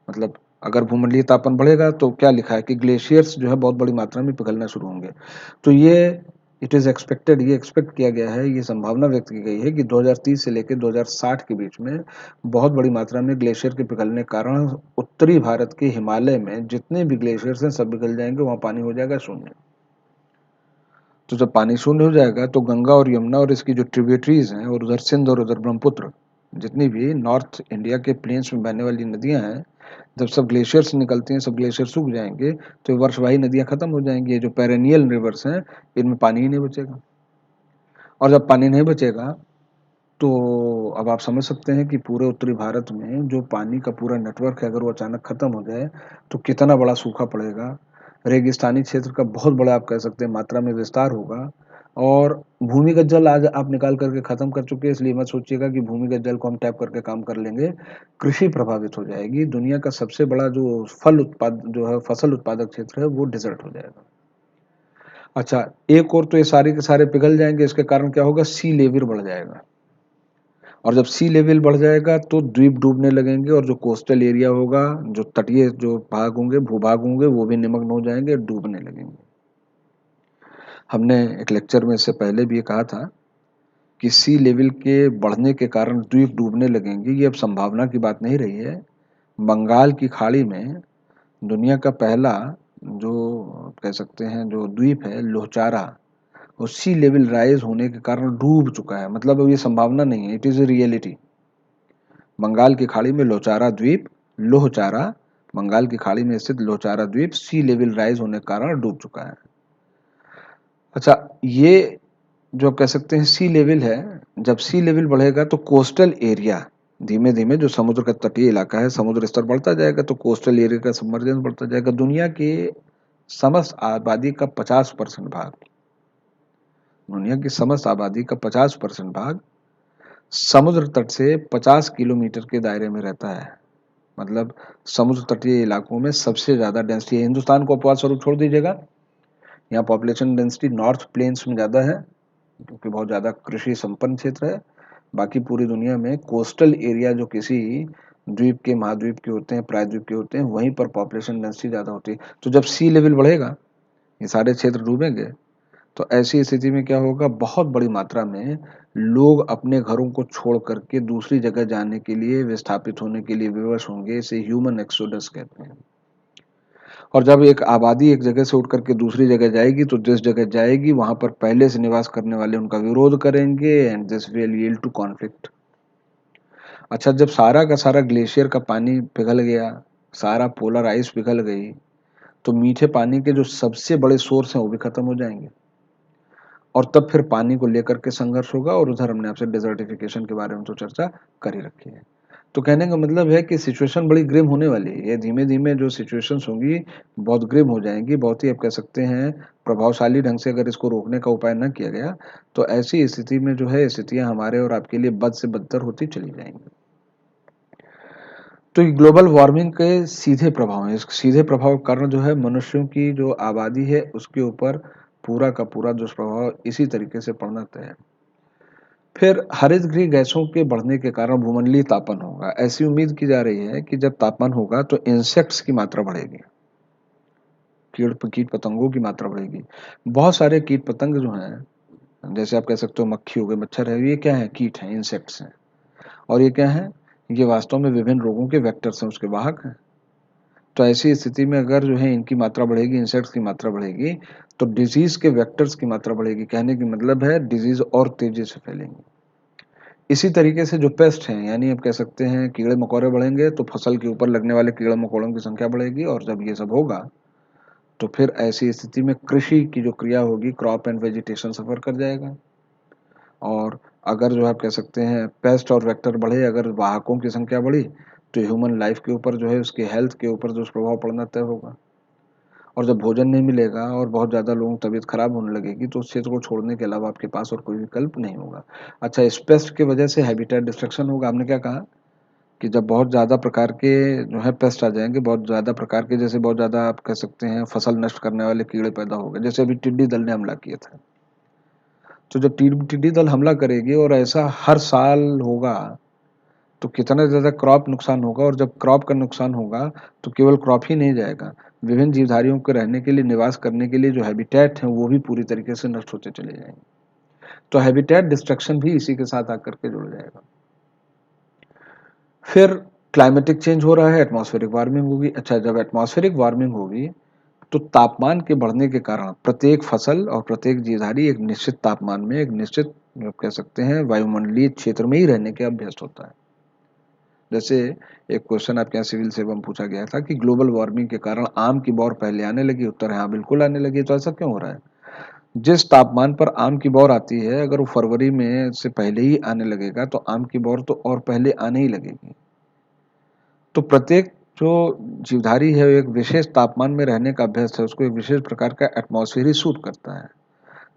मतलब अगर भूमंडलीय तापमान बढ़ेगा तो क्या लिखा है कि ग्लेशियर्स जो है बहुत बड़ी मात्रा में पिघलना शुरू होंगे। तो ये इट इज़ एक्सपेक्टेड, ये एक्सपेक्ट किया गया है, ये संभावना व्यक्त की गई है कि 2030 से लेकर 2060 के बीच में बहुत बड़ी मात्रा में ग्लेशियर के पिघलने के कारण उत्तरी भारत के हिमालय में जितने भी ग्लेशियर्स हैं सब पिघल जाएंगे, वहाँ पानी हो जाएगा शून्य। तो जब पानी शून्य हो जाएगा तो गंगा और यमुना और इसकी जो ट्रिब्यूटरीज हैं और उधर सिंध और उधर ब्रह्मपुत्र, जितनी भी नॉर्थ इंडिया के प्लेन्स में बहने वाली नदियां हैं, जब सब ग्लेशियर्स निकलती हैं, सब ग्लेशियर सूख जाएंगे तो ये वर्षवाही नदियां खत्म हो जाएंगी। ये जो पेरेनियल रिवर्स हैं इनमें पानी ही नहीं बचेगा, और जब पानी नहीं बचेगा तो अब आप समझ सकते हैं कि पूरे उत्तरी भारत में जो पानी का पूरा नेटवर्क है, अगर वो अचानक खत्म हो जाए तो कितना बड़ा सूखा पड़ेगा। रेगिस्तानी क्षेत्र का बहुत बड़ा आप कह सकते हैं मात्रा में विस्तार होगा, और भूमिगत जल आज आप निकाल करके खत्म कर चुके हैं, इसलिए मत सोचिएगा कि भूमिगत जल को हम टैप करके काम कर लेंगे। कृषि प्रभावित हो जाएगी, दुनिया का सबसे बड़ा जो फसल उत्पादक क्षेत्र है वो डिजर्ट हो जाएगा। अच्छा, एक और तो ये सारे के सारे पिघल जाएंगे, इसके कारण क्या होगा, सी लेवल बढ़ जाएगा, और जब सी लेवल बढ़ जाएगा तो द्वीप डूबने लगेंगे, और जो कोस्टल एरिया होगा, जो तटीय जो भाग होंगे, भूभाग होंगे, वो भी निमग्न हो जाएंगे, डूबने लगेंगे। हमने एक लेक्चर में इससे पहले भी ये कहा था कि सी लेवल के बढ़ने के कारण द्वीप डूबने लगेंगे, ये अब संभावना की बात नहीं रही है। बंगाल की खाड़ी में दुनिया का पहला जो कह सकते हैं जो द्वीप है लोहचारा, वो सी लेवल राइज होने के कारण डूब चुका है। मतलब अब ये संभावना नहीं है, it is a reality. Bengal की खाड़ी में लोहचारा द्वीप, लोहचारा, बंगाल की खाड़ी में स्थित लोहचारा द्वीप सी लेवल राइज होने के कारण डूब चुका है। अच्छा, ये जो कह सकते हैं सी लेवल है, जब सी लेवल बढ़ेगा तो कोस्टल एरिया धीमे धीमे, जो समुद्र का तटीय इलाका है, समुद्र स्तर बढ़ता जाएगा तो कोस्टल एरिया का सबमर्जेंस बढ़ता जाएगा। दुनिया की समस्त आबादी का 50% भाग, दुनिया की समस्त आबादी का 50% भाग समुद्र तट से 50 किलोमीटर के दायरे में रहता है। मतलब समुद्र तटीय इलाकों में सबसे ज़्यादा डेंसिटी है। हिंदुस्तान को अपवाद स्वरूप छोड़ दीजिएगा, यहाँ पॉपुलेशन डेंसिटी नॉर्थ प्लेन्स में ज़्यादा है क्योंकि बहुत ज़्यादा कृषि संपन्न क्षेत्र है। बाकी पूरी दुनिया में कोस्टल एरिया जो किसी द्वीप के, महाद्वीप के होते हैं, प्रायद्वीप के होते हैं, वहीं पर पॉपुलेशन डेंसिटी ज़्यादा होती है। तो जब सी लेवल बढ़ेगा, ये सारे क्षेत्र डूबेंगे, तो ऐसी स्थिति में क्या होगा, बहुत बड़ी मात्रा में लोग अपने घरों को छोड़ करके दूसरी जगह जाने के लिए, विस्थापित होने के लिए विवश होंगे। इसे ह्यूमन एक्सोडस कहते हैं। और जब एक आबादी एक जगह से उठ करके दूसरी जगह जाएगी तो जिस जगह जाएगी वहां पर पहले से निवास करने वाले उनका विरोध करेंगे, and this will yield to conflict. अच्छा, जब सारा का सारा ग्लेशियर का पानी पिघल गया, सारा पोलर आइस पिघल गई, तो मीठे पानी के जो सबसे बड़े सोर्स हैं वो भी खत्म हो जाएंगे, और तब फिर पानी को लेकर के संघर्ष होगा। और उधर हमने आपसे डिजर्टिफिकेशन के बारे में तो चर्चा कर ही रखी है। तो कहने का मतलब है कि सिचुएशन बड़ी ग्रिम होने वाली है। ये धीमे धीमे जो सिचुएशंस होंगी बहुत ग्रिम हो जाएंगी, बहुत ही आप कह सकते हैं प्रभावशाली ढंग से अगर इसको रोकने का उपाय न किया गया तो ऐसी स्थिति में जो है स्थितियां हमारे और आपके लिए बद से बदतर होती चली जाएंगी। तो ग्लोबल वार्मिंग के सीधे प्रभाव हैं। इस सीधे प्रभाव के कारण जो है मनुष्यों की जो आबादी है उसके ऊपर पूरा का पूरा दुष्प्रभाव इसी तरीके से पड़ना तय है। फिर हरितगृह गैसों के बढ़ने के कारण भूमंडलीय तापन होगा। ऐसी उम्मीद की जा रही है कि जब तापमान होगा तो इंसेक्ट्स की मात्रा बढ़ेगी, कीट पतंगों की मात्रा बढ़ेगी। बहुत सारे कीट पतंग जो हैं, जैसे आप कह सकते हो मक्खी हो गए, मच्छर है, ये क्या है, कीट हैं, इंसेक्ट्स हैं। और ये क्या है, ये वास्तव में विभिन्न रोगों के वेक्टर्स हैं, उसके वाहक हैं। तो ऐसी स्थिति में अगर जो है इनकी मात्रा बढ़ेगी, इंसेक्ट्स की मात्रा बढ़ेगी, तो डिजीज के वेक्टर्स की मात्रा बढ़ेगी। कहने की मतलब है डिजीज और तेजी से फैलेंगी। इसी तरीके से जो पेस्ट हैं, यानी आप कह सकते हैं कीड़े मकोड़े बढ़ेंगे तो फसल के ऊपर लगने वाले कीड़े मकोड़ों की संख्या बढ़ेगी, और जब ये सब होगा तो फिर ऐसी स्थिति में कृषि की जो क्रिया होगी, क्रॉप एंड वेजिटेशन सफर कर जाएगा। और अगर जो आप कह सकते हैं पेस्ट और वेक्टर बढ़े, अगर वाहकों की संख्या बढ़ी, तो ह्यूमन लाइफ के ऊपर जो है, उसके हेल्थ के ऊपर जो प्रभाव पड़ना तय होगा। और जब भोजन नहीं मिलेगा और बहुत ज़्यादा लोगों की तबीयत खराब होने लगेगी, तो उस क्षेत्र को छोड़ने के अलावा आपके पास और कोई विकल्प नहीं होगा। अच्छा, इस पेस्ट की वजह से हैबिटेट डिस्ट्रक्शन होगा। आपने क्या कहा कि जब बहुत ज़्यादा प्रकार के जो है पेस्ट आ जाएंगे, बहुत ज़्यादा प्रकार के, जैसे बहुत ज़्यादा आप कह सकते हैं फसल नष्ट करने वाले कीड़े पैदा हो गए, जैसे अभी टिड्डी दल ने हमला किया था। तो जब टिड्डी दल हमला करेगी और ऐसा हर साल होगा, तो कितना ज़्यादा क्रॉप नुकसान होगा। और जब क्रॉप का नुकसान होगा तो केवल क्रॉप ही नहीं जाएगा, विभिन्न जीवधारियों के रहने के लिए, निवास करने के लिए जो हैबिटेट हैं वो भी पूरी तरीके से नष्ट होते चले जाएंगे। तो हैबिटेट डिस्ट्रक्शन भी इसी के साथ आकर के जुड़ जाएगा। फिर क्लाइमेटिक चेंज हो रहा है, एटमॉस्फेरिक वार्मिंग होगी। अच्छा, जब एटमॉस्फेरिक वार्मिंग होगी तो तापमान के बढ़ने के कारण प्रत्येक फसल और प्रत्येक जीवधारी एक निश्चित तापमान में, एक निश्चित कह सकते हैं वायुमंडलीय क्षेत्र में ही रहने के अभ्यस्त होता है। जैसे एक क्वेश्चन आपके यहाँ सिविल सेवा में पूछा गया था कि ग्लोबल वार्मिंग के कारण आम की बौर पहले आने लगी। उत्तर है हाँ, बिल्कुल आने लगी। तो ऐसा क्यों हो रहा है? जिस तापमान पर आम की बौर आती है, अगर वो फरवरी में से पहले ही आने लगेगा तो आम की बौर तो और पहले आने ही लगेगी। तो प्रत्येक जो जीवधारी है एक विशेष तापमान में रहने का अभ्यस्त है, उसको एक विशेष प्रकार का एटमॉस्फेयर ही सूट करता है।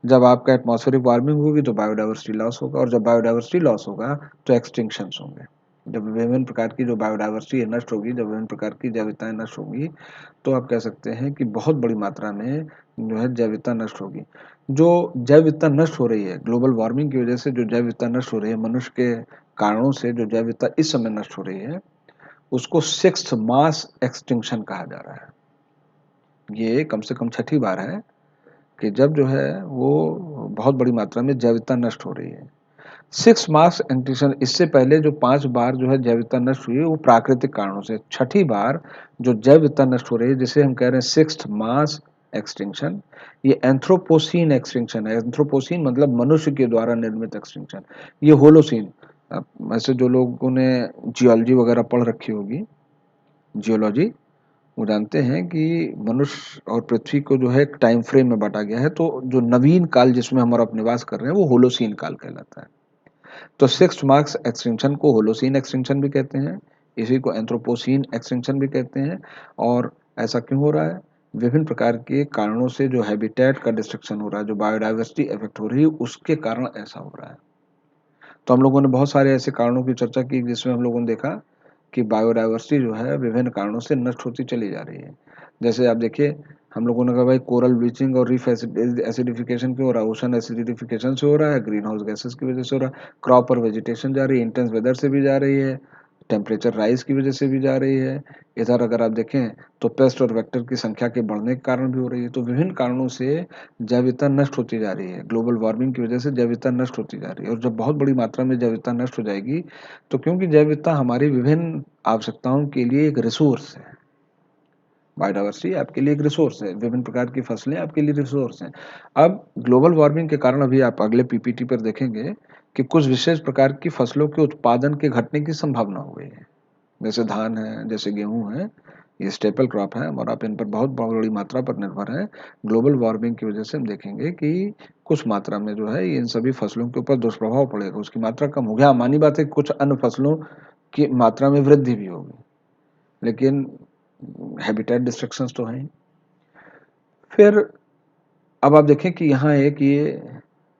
जब आपका एटमॉस्फेरिक वार्मिंग होगी तो बायोडाइवर्सिटी लॉस होगा, और जब बायोडाइवर्सिटी लॉस होगा तो एक्सटिंक्शंस होंगे। जब विभिन्न प्रकार की जो बायोडाइवर्सिटी नष्ट होगी, जब विभिन्न प्रकार की जैविकताएं नष्ट होगी, तो आप कह सकते हैं कि बहुत बड़ी मात्रा में जो है जैविकता नष्ट होगी। जो जैविकता नष्ट हो रही है ग्लोबल वार्मिंग की वजह से, जो जैविकता नष्ट हो रही है मनुष्य के कारणों से, जो जैविकता इस समय नष्ट हो रही है, उसको सिक्स्थ मास एक्सटिंक्शन कहा जा रहा है। ये कम से कम छठी बार है कि जब जो है वो बहुत बड़ी मात्रा में जैविकता नष्ट हो रही है। सिक्स मास एक्सटिंक्शन, इससे पहले जो 5 बार जो है जैविकता नष्ट हुई है वो प्राकृतिक कारणों से, छठी बार जो जैविकता नष्ट हो रही है, जिसे हम कह रहे हैं सिक्स्थ मास एक्सटिंक्शन, ये एंथ्रोपोसीन एक्सटिंक्शन है। एंथ्रोपोसीन मतलब मनुष्य के द्वारा निर्मित एक्सटिंक्शन। ये होलोसीन, ऐसे जो लोगों ने जियोलॉजी वगैरह पढ़ रखी होगी, जियोलॉजी, वो जानते हैं कि मनुष्य और पृथ्वी को जो है एक टाइम फ्रेम में बांटा गया है। तो जो नवीन काल जिसमें हम अब निवास कर रहे हैं वो होलोसीन काल कहलाता है। तो सिक्स्थ मार्क्स एक्सटिंक्शन को होलोसीन एक्सटिंक्शन भी कहते हैं, इसी को एंथ्रोपोसीन एक्सटिंक्शन भी कहते हैं। और ऐसा क्यों हो रहा है? विभिन्न प्रकार के कारणों से जो हैबिटेट का डिस्ट्रक्शन हो रहा है, जो बायोडाइवर्सिटी इफेक्ट हो रही है, उसके कारण ऐसा हो रहा है। तो हम लोगों ने बहुत सारे ऐसे कारणों की चर्चा की जिसमें हम लोगों ने देखा कि बायोडाइवर्सिटी जो है विभिन्न कारणों से नष्ट होती चली जा रही है। जैसे आप देखिए, हम लोगों ने कहा भाई कोरल ब्लीचिंग और रीफ एसिडिफिकेशन क्यों हो रहा है? ओशन एसिडिफिकेशन से हो रहा है, ग्रीन हाउस गैसेस की वजह से हो रहा है, क्रॉप और वेजिटेशन जा रही है, इंटेंस वेदर से भी जा रही है, टेम्परेचर राइज की वजह से भी जा रही है। इधर अगर आप देखें तो पेस्ट और वेक्टर की संख्या के बढ़ने के कारण भी हो रही है। तो विभिन्न कारणों से जैविकता नष्ट होती जा रही है, ग्लोबल वार्मिंग की वजह से जैविकता नष्ट होती जा रही है। और जब बहुत बड़ी मात्रा में जैविकता नष्ट हो जाएगी, तो क्योंकि जैविकता हमारी विभिन्न आवश्यकताओं के लिए एक रिसोर्स है, बायोडाइवर्सिटी आपके लिए एक रिसोर्स है, विभिन्न प्रकार की फसलें आपके लिए रिसोर्स हैं। अब ग्लोबल वार्मिंग के कारण अभी आप अगले पीपीटी पर देखेंगे कि कुछ विशेष प्रकार की फसलों के उत्पादन के घटने की संभावना हो गई है। जैसे धान है, जैसे गेहूं है, ये स्टेपल क्रॉप है और आप इन पर बहुत बड़ी मात्रा पर निर्भर हैं। ग्लोबल वार्मिंग की वजह से हम देखेंगे कि कुछ मात्रा में जो है इन सभी फसलों के ऊपर दुष्प्रभाव पड़ेगा, उसकी मात्रा कम हो गया। मानी बात है कुछ अन्य फसलों की मात्रा में वृद्धि भी होगी, लेकिन हैबिटेट डिस्ट्रक्शंस तो हैं। फिर अब आप देखें कि यहाँ एक ये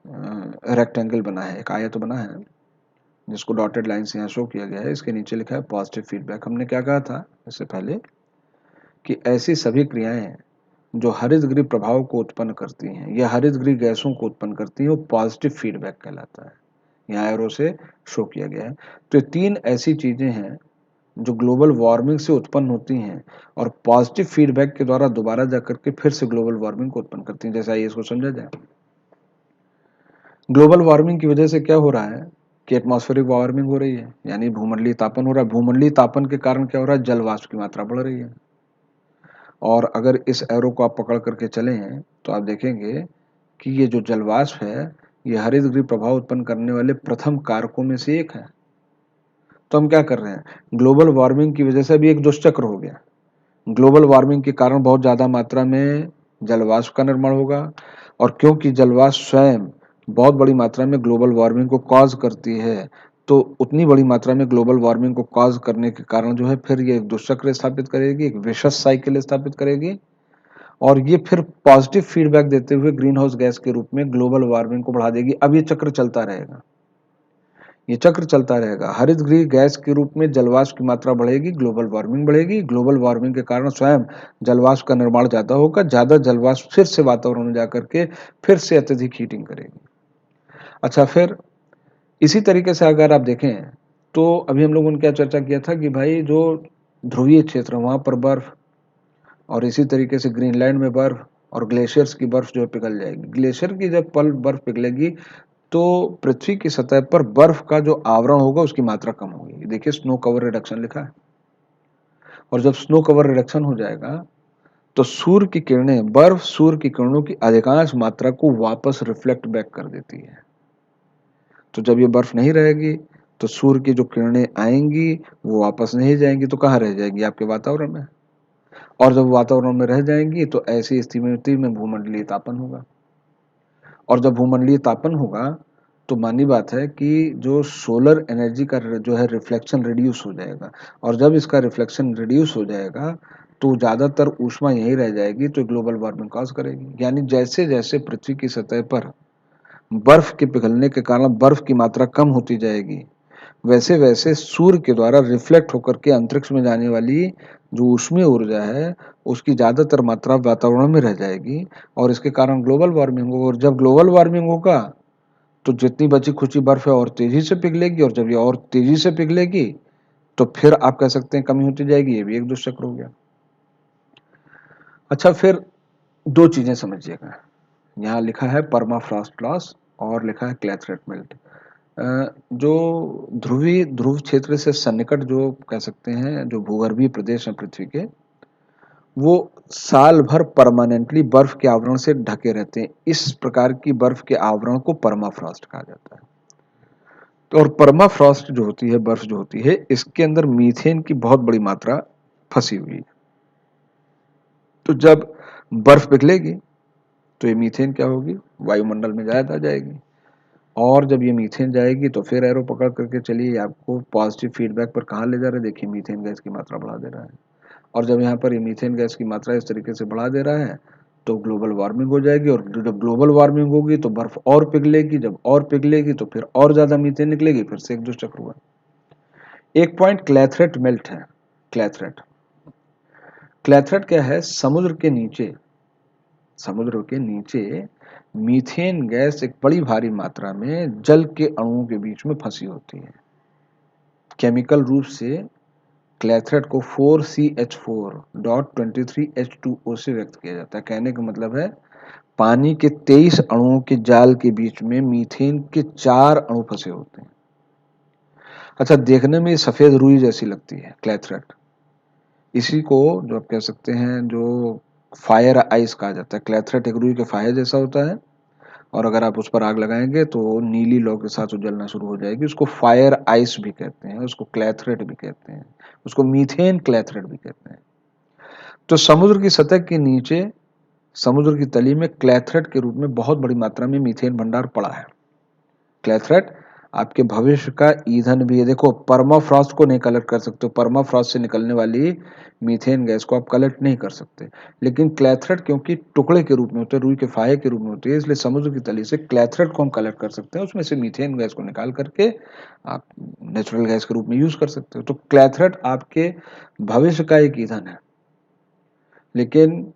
रेक्टेंगल बना है, एक आयत बना है, जिसको डॉटेड लाइन से यहाँ शो किया गया है। इसके नीचे लिखा है पॉजिटिव फीडबैक। हमने क्या कहा था इससे पहले कि ऐसी सभी क्रियाएं जो हरितगृह प्रभाव को उत्पन्न करती हैं या हरितगृह गैसों को उत्पन्न करती हैं, वो पॉजिटिव फीडबैक कहलाता है। यहाँ एरो से शो किया गया है। तो ये 3 ऐसी चीजें हैं जो ग्लोबल वार्मिंग से उत्पन्न होती हैं और पॉजिटिव फीडबैक के द्वारा दोबारा जाकर के फिर से ग्लोबल वार्मिंग को उत्पन्न करती हैं। जैसा आइए इसको समझा जाए। ग्लोबल वार्मिंग की वजह से क्या हो रहा है कि एटमॉस्फेरिक वार्मिंग हो रही है, यानी भूमंडलीय तापन हो रहा है। भूमंडलीय तापन के कारण क्या हो रहा है? जल वाष्प की मात्रा बढ़ रही है। और अगर इस एरो को आप पकड़ करके चलें तो आप देखेंगे कि ये जो जलवाष्प है ये हरितगृह प्रभाव उत्पन्न करने वाले प्रथम कारकों में से एक है। तो हम क्या कर रहे हैं, ग्लोबल वार्मिंग की वजह से भी एक दुष्चक्र हो गया। ग्लोबल वार्मिंग के कारण बहुत ज़्यादा मात्रा में जलवाष्प का निर्माण होगा, और क्योंकि जलवाष्प स्वयं बहुत बड़ी मात्रा में ग्लोबल वार्मिंग को कॉज करती है, तो उतनी बड़ी मात्रा में ग्लोबल वार्मिंग को कॉज करने के कारण जो है फिर ये एक दुष्चक्र स्थापित करेगी, एक विशस साइकिल स्थापित करेगी, और ये फिर पॉजिटिव फीडबैक देते हुए ग्रीन हाउस गैस के रूप में ग्लोबल वार्मिंग को बढ़ा देगी। अब ये चक्र चलता रहेगा, ये चक्र चलता रहेगा। हरितगृह गैस के रूप में जलवाष्प की मात्रा बढ़ेगी, ग्लोबल वार्मिंग बढ़ेगी, ग्लोबल वार्मिंग के कारण स्वयं जलवाष्प का निर्माण ज़्यादा होगा, ज़्यादा जलवाष्प फिर से वातावरण में जाकर के फिर से अत्यधिक हीटिंग करेगी। अच्छा, फिर इसी तरीके से अगर आप देखें तो अभी हम लोगों ने क्या चर्चा किया था कि भाई जो ध्रुवीय क्षेत्र है वहाँ पर बर्फ, और इसी तरीके से ग्रीनलैंड में बर्फ और ग्लेशियर्स की बर्फ जो है पिघल जाएगी। ग्लेशियर की जब बर्फ पिघलेगी तो पृथ्वी की सतह पर बर्फ का जो आवरण होगा उसकी मात्रा कम होगी। देखिए स्नो कवर रिडक्शन लिखा है, और जब स्नो कवर रिडक्शन हो जाएगा तो सूर्य की किरणें, बर्फ सूर्य की किरणों की अधिकांश मात्रा को वापस रिफ्लेक्ट बैक कर देती है। तो जब ये बर्फ नहीं रहेगी तो सूर्य की जो किरणें आएंगी वो वापस नहीं जाएंगी, तो कहाँ रह जाएंगी, आपके वातावरण में। और जब वातावरण में रह जाएंगी तो ऐसी स्थिति में भूमंडलीय तापन होगा, और जब भूमंडलीय तापन होगा तो मानी बात है कि जो सोलर एनर्जी का जो है रिफ्लेक्शन रिड्यूस हो जाएगा, और जब इसका रिफ्लेक्शन रिड्यूस हो जाएगा तो ज़्यादातर ऊष्मा यहीं रह जाएगी, तो ग्लोबल वार्मिंग कॉज करेगी। यानी जैसे जैसे पृथ्वी की सतह पर बर्फ के पिघलने के कारण बर्फ की मात्रा कम होती जाएगी, वैसे वैसे सूर्य के द्वारा रिफ्लेक्ट होकर के अंतरिक्ष में जाने वाली जो ऊष्मीय ऊर्जा है उसकी ज़्यादातर मात्रा वातावरण में रह जाएगी, और इसके कारण ग्लोबल वार्मिंग होगा। और जब ग्लोबल वार्मिंग होगा तो जितनी बची खुची बर्फ है और तेजी से पिघलेगी, और जब ये और तेजी से पिघलेगी तो फिर आप कह सकते हैं कमी होती जाएगी। ये भी एक दुष्चक्र हो गया। अच्छा, फिर दो चीजें समझिएगा, यहाँ लिखा है परमाफ्रॉस्ट लॉस और लिखा है क्लेथरेट मेल्ट। जो ध्रुव क्षेत्र से सन्निकट जो कह सकते हैं जो भूगर्भीय प्रदेश हैं पृथ्वी के, वो साल भर परमानेंटली बर्फ के आवरण से ढके रहते हैं। इस प्रकार की बर्फ के आवरण को परमाफ्रॉस्ट कहा जाता है। तो और परमाफ्रॉस्ट जो होती है, बर्फ जो होती है, इसके अंदर मीथेन की बहुत बड़ी मात्रा फंसी हुई है। तो जब बर्फ पिघलेगी तो ये मीथेन क्या होगी, वायुमंडल में ज्यादा जाएगी, और जब ये मीथेन जाएगी तो फिर एरो पकड़ करके चलिए आपको पॉजिटिव फीडबैक पर कहाँ ले जा रहा है, देखिए मीथेन गैस की मात्रा बढ़ा दे रहा है। और जब यहाँ पर ये मीथेन गैस की मात्रा इस तरीके से बढ़ा दे रहा है तो ग्लोबल वार्मिंग हो जाएगी, और जब ग्लोबल वार्मिंग होगी तो बर्फ और पिघलेगी, जब और पिघलेगी तो फिर और ज्यादा मीथेन निकलेगी, फिर से एक दुष्चक्र हुआ। एक पॉइंट क्लेथरेट मेल्ट है। क्लेथरेट क्लेथरेट क्या है, समुद्र के नीचे मीथेन गैस एक बड़ी भारी मात्रा में जल के अणुओं के बीच में फंसी होती है। केमिकल रूप से क्लेथरेट को 4CH4.23H2O से व्यक्त किया जाता है। कहने का मतलब है पानी के 23 अणुओं के जाल के बीच में मीथेन के 4 अणु फंसे होते हैं। अच्छा, देखने में सफेद रुई जैसी लगती है क्लेथरेट। इसी को जो आप कह सकते हैं जो फायर आइस कहा जाता है। क्लेथरेट एक रुई के फायर जैसा होता है, और अगर आप उस पर आग लगाएंगे तो नीली लौ के साथ वो जलना शुरू हो जाएगी। उसको फायर आइस भी कहते हैं, उसको क्लेथरेट भी कहते हैं, उसको मीथेन क्लेथरेट भी कहते हैं। तो समुद्र की सतह के नीचे, समुद्र की तली में क्लेथरेट के रूप में बहुत बड़ी मात्रा में मीथेन भंडार पड़ा है। क्लेथरेट आपके भविष्य का ईंधन भी है। देखो, परमाफ्रॉस्ट को नहीं कलेक्ट कर सकते, परमाफ्रॉस्ट से निकलने वाली मीथेन गैस को आप कलेक्ट नहीं कर सकते, लेकिन क्लेथरेट क्योंकि टुकड़े के रूप में होते हैं, रुई के फाहे के रूप में होती है, इसलिए समुद्र की तली से क्लेथरेट को हम कलेक्ट कर सकते हैं, उसमें से मीथेन गैस को निकाल करके आप नेचुरल गैस के रूप में यूज कर सकते हो। तो क्लेथरेट आपके भविष्य का एक ईंधन है। लेकिन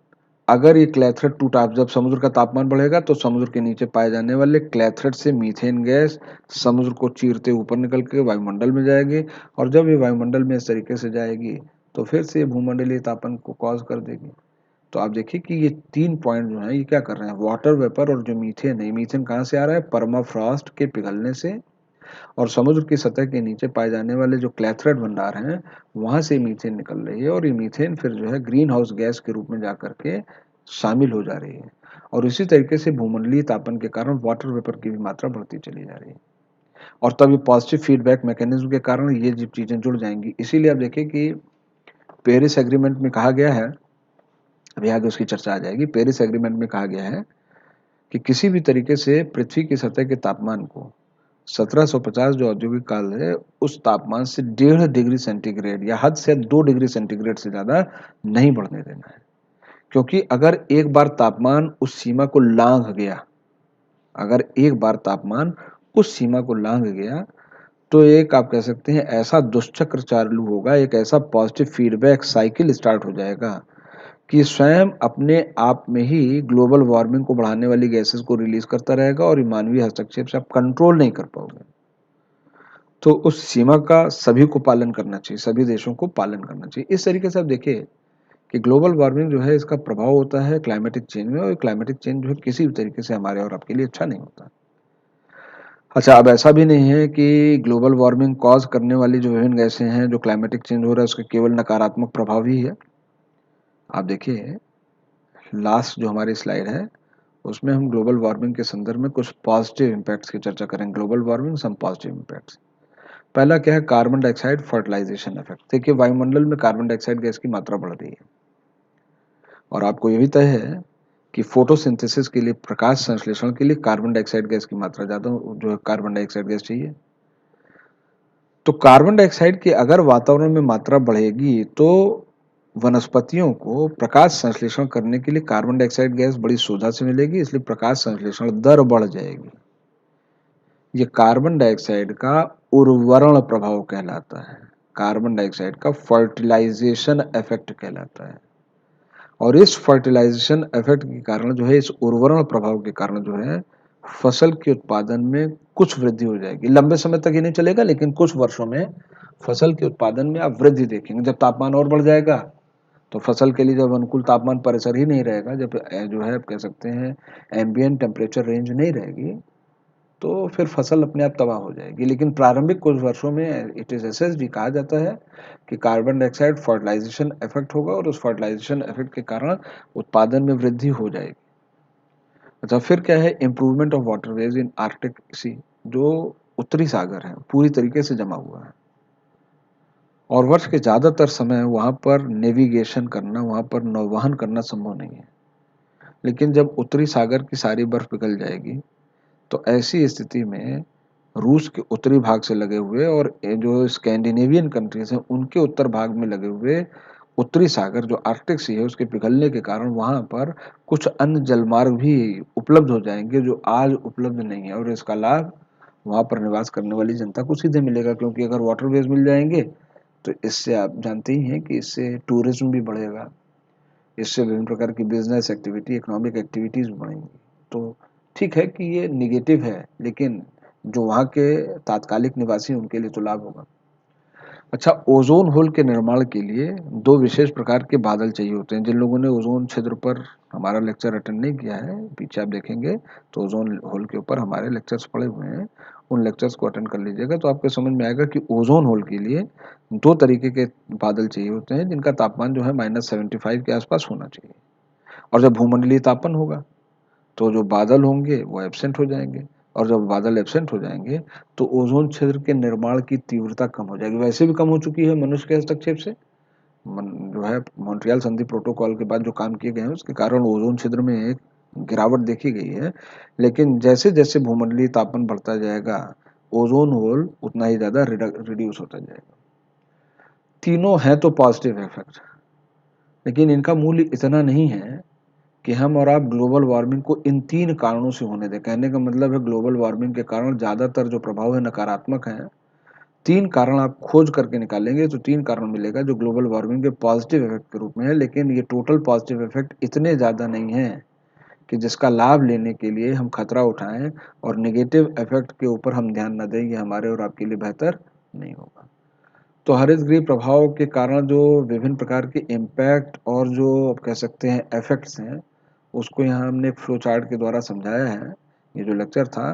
अगर ये क्लेथरेट टूटा, जब समुद्र का तापमान बढ़ेगा तो समुद्र के नीचे पाए जाने वाले क्लेथरेट से मीथेन गैस समुद्र को चीरते ऊपर निकल के वायुमंडल में जाएगी, और जब ये वायुमंडल में इस तरीके से जाएगी तो फिर से भूमंडलीय तापन को कॉज कर देगी। तो आप देखिए कि ये 3 पॉइंट जो है ये क्या कर रहे हैं, वाटर वेपर और जो मीथेन है, मीथेन कहाँ से आ रहा है, परमाफ्रॉस्ट के पिघलने से, और समुद्र की सतह के नीचे पाए जाने वाले जो क्लैथरेट भंडार हैं, वहाँ से मीथेन निकल रही है और ये मीथेन फिर जो है ग्रीन हाउस गैस के रूप में जा करके शामिल हो जा रही है और इसी तरीके से भूमंडलीय तापन के कारण वाटर वेपर की भी मात्रा बढ़ती चली जा रही है और तब ये पॉजिटिव फीडबैक मैकेनिज्म के कारण ये चीज़ें जुड़ जाएंगी। इसीलिए आप देखिए कि पेरिस एग्रीमेंट में कहा गया है, अभी आगे उसकी चर्चा आ जाएगी, पेरिस एग्रीमेंट में कहा गया है कि किसी भी तरीके से पृथ्वी की सतह के तापमान को 1750 जो औद्योगिक काल है उस तापमान से 1.5 डिग्री सेंटीग्रेड या हद से 2 डिग्री सेंटीग्रेड से ज़्यादा नहीं बढ़ने देना है। क्योंकि अगर एक बार तापमान उस सीमा को लांघ गया, अगर एक बार तापमान उस सीमा को लांघ गया तो एक आप कह सकते हैं ऐसा दुष्चक्र चालू होगा, एक ऐसा पॉजिटिव फीडबैक साइकिल स्टार्ट हो जाएगा कि स्वयं अपने आप में ही ग्लोबल वार्मिंग को बढ़ाने वाली गैसेस को रिलीज करता रहेगा और मानवीय हस्तक्षेप से आप कंट्रोल नहीं कर पाओगे। तो उस सीमा का सभी को पालन करना चाहिए, सभी देशों को पालन करना चाहिए। इस तरीके से आप देखिए कि ग्लोबल वार्मिंग जो है इसका प्रभाव होता है क्लाइमेटिक चेंज में और क्लाइमेटिक चेंज जो है किसी भी तरीके से हमारे और आपके लिए अच्छा नहीं होता। अच्छा, अब ऐसा भी नहीं है कि ग्लोबल वार्मिंग कॉज करने वाली जो विभिन्न गैसें हैं, जो क्लाइमेटिक चेंज हो रहा है उसके केवल नकारात्मक प्रभाव ही है। आप देखिए लास्ट जो हमारी स्लाइड है उसमें हम ग्लोबल वार्मिंग के संदर्भ में कुछ पॉजिटिव इम्पैक्ट्स की चर्चा करेंगे। Global warming some positive impacts. पहला क्या है, कार्बन डाइऑक्साइड फर्टिलाइजेशन इफेक्ट। देखिए वायुमंडल में कार्बन डाइऑक्साइड गैस की मात्रा बढ़ रही है और आपको ये भी तय है कि फोटोसिंथेसिस के लिए, प्रकाश संश्लेषण के लिए कार्बन डाइऑक्साइड गैस की मात्रा ज़्यादा जो है कार्बन डाइऑक्साइड गैस चाहिए। तो कार्बन डाइऑक्साइड की अगर वातावरण में मात्रा बढ़ेगी तो वनस्पतियों को प्रकाश संश्लेषण करने के लिए कार्बन डाइऑक्साइड गैस बड़ी सुविधा से मिलेगी, इसलिए प्रकाश संश्लेषण दर बढ़ जाएगी। ये कार्बन डाइऑक्साइड का उर्वरण प्रभाव कहलाता है, कार्बन डाइऑक्साइड का फर्टिलाइजेशन इफेक्ट कहलाता है। और इस फर्टिलाइजेशन इफेक्ट के कारण जो है, इस उर्वरण प्रभाव के कारण जो है फसल के उत्पादन में कुछ वृद्धि हो जाएगी। लंबे समय तक ये नहीं चलेगा लेकिन कुछ वर्षों में फसल के उत्पादन में आप वृद्धि देखेंगे। जब तापमान और बढ़ जाएगा तो फसल के लिए जब अनुकूल तापमान परिसर ही नहीं रहेगा, जब जो है आप कह सकते हैं एम्बिएंट टेम्परेचर रेंज नहीं रहेगी, तो फिर फसल अपने आप तबाह हो जाएगी। लेकिन प्रारंभिक कुछ वर्षों में इट इज एसएसडी कहा जाता है कि कार्बन डाइऑक्साइड फर्टिलाइजेशन इफेक्ट होगा और उस फर्टिलाइजेशन इफेक्ट के कारण उत्पादन में वृद्धि हो जाएगी। अच्छा, फिर क्या है, improvement of waterways in Arctic sea, जो उत्तरी सागर है पूरी तरीके से जमा हुआ है और वर्ष के ज़्यादातर समय वहाँ पर नेविगेशन करना, वहाँ पर नौवहन करना संभव नहीं है। लेकिन जब उत्तरी सागर की सारी बर्फ पिघल जाएगी तो ऐसी स्थिति में रूस के उत्तरी भाग से लगे हुए और जो स्कैंडिनेवियन कंट्रीज हैं उनके उत्तर भाग में लगे हुए उत्तरी सागर जो आर्कटिक सी है उसके पिघलने के कारण वहाँ पर कुछ अन्य जलमार्ग भी उपलब्ध हो जाएंगे जो आज उपलब्ध नहीं है और इसका लाभ वहाँ पर निवास करने वाली जनता को सीधे मिलेगा। क्योंकि अगर वाटरवेज मिल जाएंगे तो इससे आप जानते ही हैं कि इससे टूरिज्म भी बढ़ेगा, इससे विभिन्न प्रकार की बिजनेस एक्टिविटी, इकोनॉमिक एक्टिविटीज भी बढ़ेंगी। तो ठीक है कि ये निगेटिव है लेकिन जो वहाँ के तात्कालिक निवासी उनके लिए तो लाभ होगा। अच्छा, ओजोन होल के निर्माण के लिए दो विशेष प्रकार के बादल चाहिए होते हैं। जिन लोगों ने ओजोन छिद्र पर हमारा लेक्चर अटेंड नहीं किया है, पीछे आप देखेंगे तो ओजोन होल के ऊपर हमारे लेक्चर्स पड़े हुए हैं, उन लेक्चर्स को अटेंड कर लीजिएगा तो आपको समझ में आएगा कि ओजोन होल के लिए दो तरीके के बादल चाहिए होते हैं जिनका तापमान जो है -75 के आसपास होना चाहिए। और जब भूमंडलीय तापन होगा तो जो बादल होंगे वो एब्सेंट हो जाएंगे और जब बादल एब्सेंट हो जाएंगे तो ओजोन छिद्र के निर्माण की तीव्रता कम हो जाएगी। वैसे भी कम हो चुकी है मनुष्य के हस्तक्षेप से। जो है मॉन्ट्रियल संधि प्रोटोकॉल के बाद जो काम किए गए हैं उसके कारण ओजोन छिद्र में एक गिरावट देखी गई है। लेकिन जैसे जैसे भूमंडलीय तापन बढ़ता जाएगा ओजोन होल उतना ही ज़्यादा रिड्यूस होता जाएगा। तीनों हैं तो पॉजिटिव इफेक्ट, लेकिन इनका मूल्य इतना नहीं है कि हम और आप ग्लोबल वार्मिंग को इन तीन कारणों से होने दें। कहने का मतलब है ग्लोबल वार्मिंग के कारण ज़्यादातर जो प्रभाव है नकारात्मक है। तीन कारण आप खोज करके निकालेंगे तो तीन कारण मिलेगा जो ग्लोबल वार्मिंग के पॉजिटिव इफेक्ट के रूप में है। लेकिन ये टोटल पॉजिटिव इफेक्ट इतने ज़्यादा नहीं है कि जिसका लाभ लेने के लिए हम खतरा उठाएं और नेगेटिव इफेक्ट के ऊपर हम ध्यान न दें, ये हमारे और आपके लिए बेहतर नहीं होगा। तो हरितगृह प्रभाव के कारण जो विभिन्न प्रकार के इम्पैक्ट और जो आप कह सकते हैं इफेक्ट्स हैं उसको यहाँ हमने एक फ्लो चार्ट के द्वारा समझाया है। ये जो लेक्चर था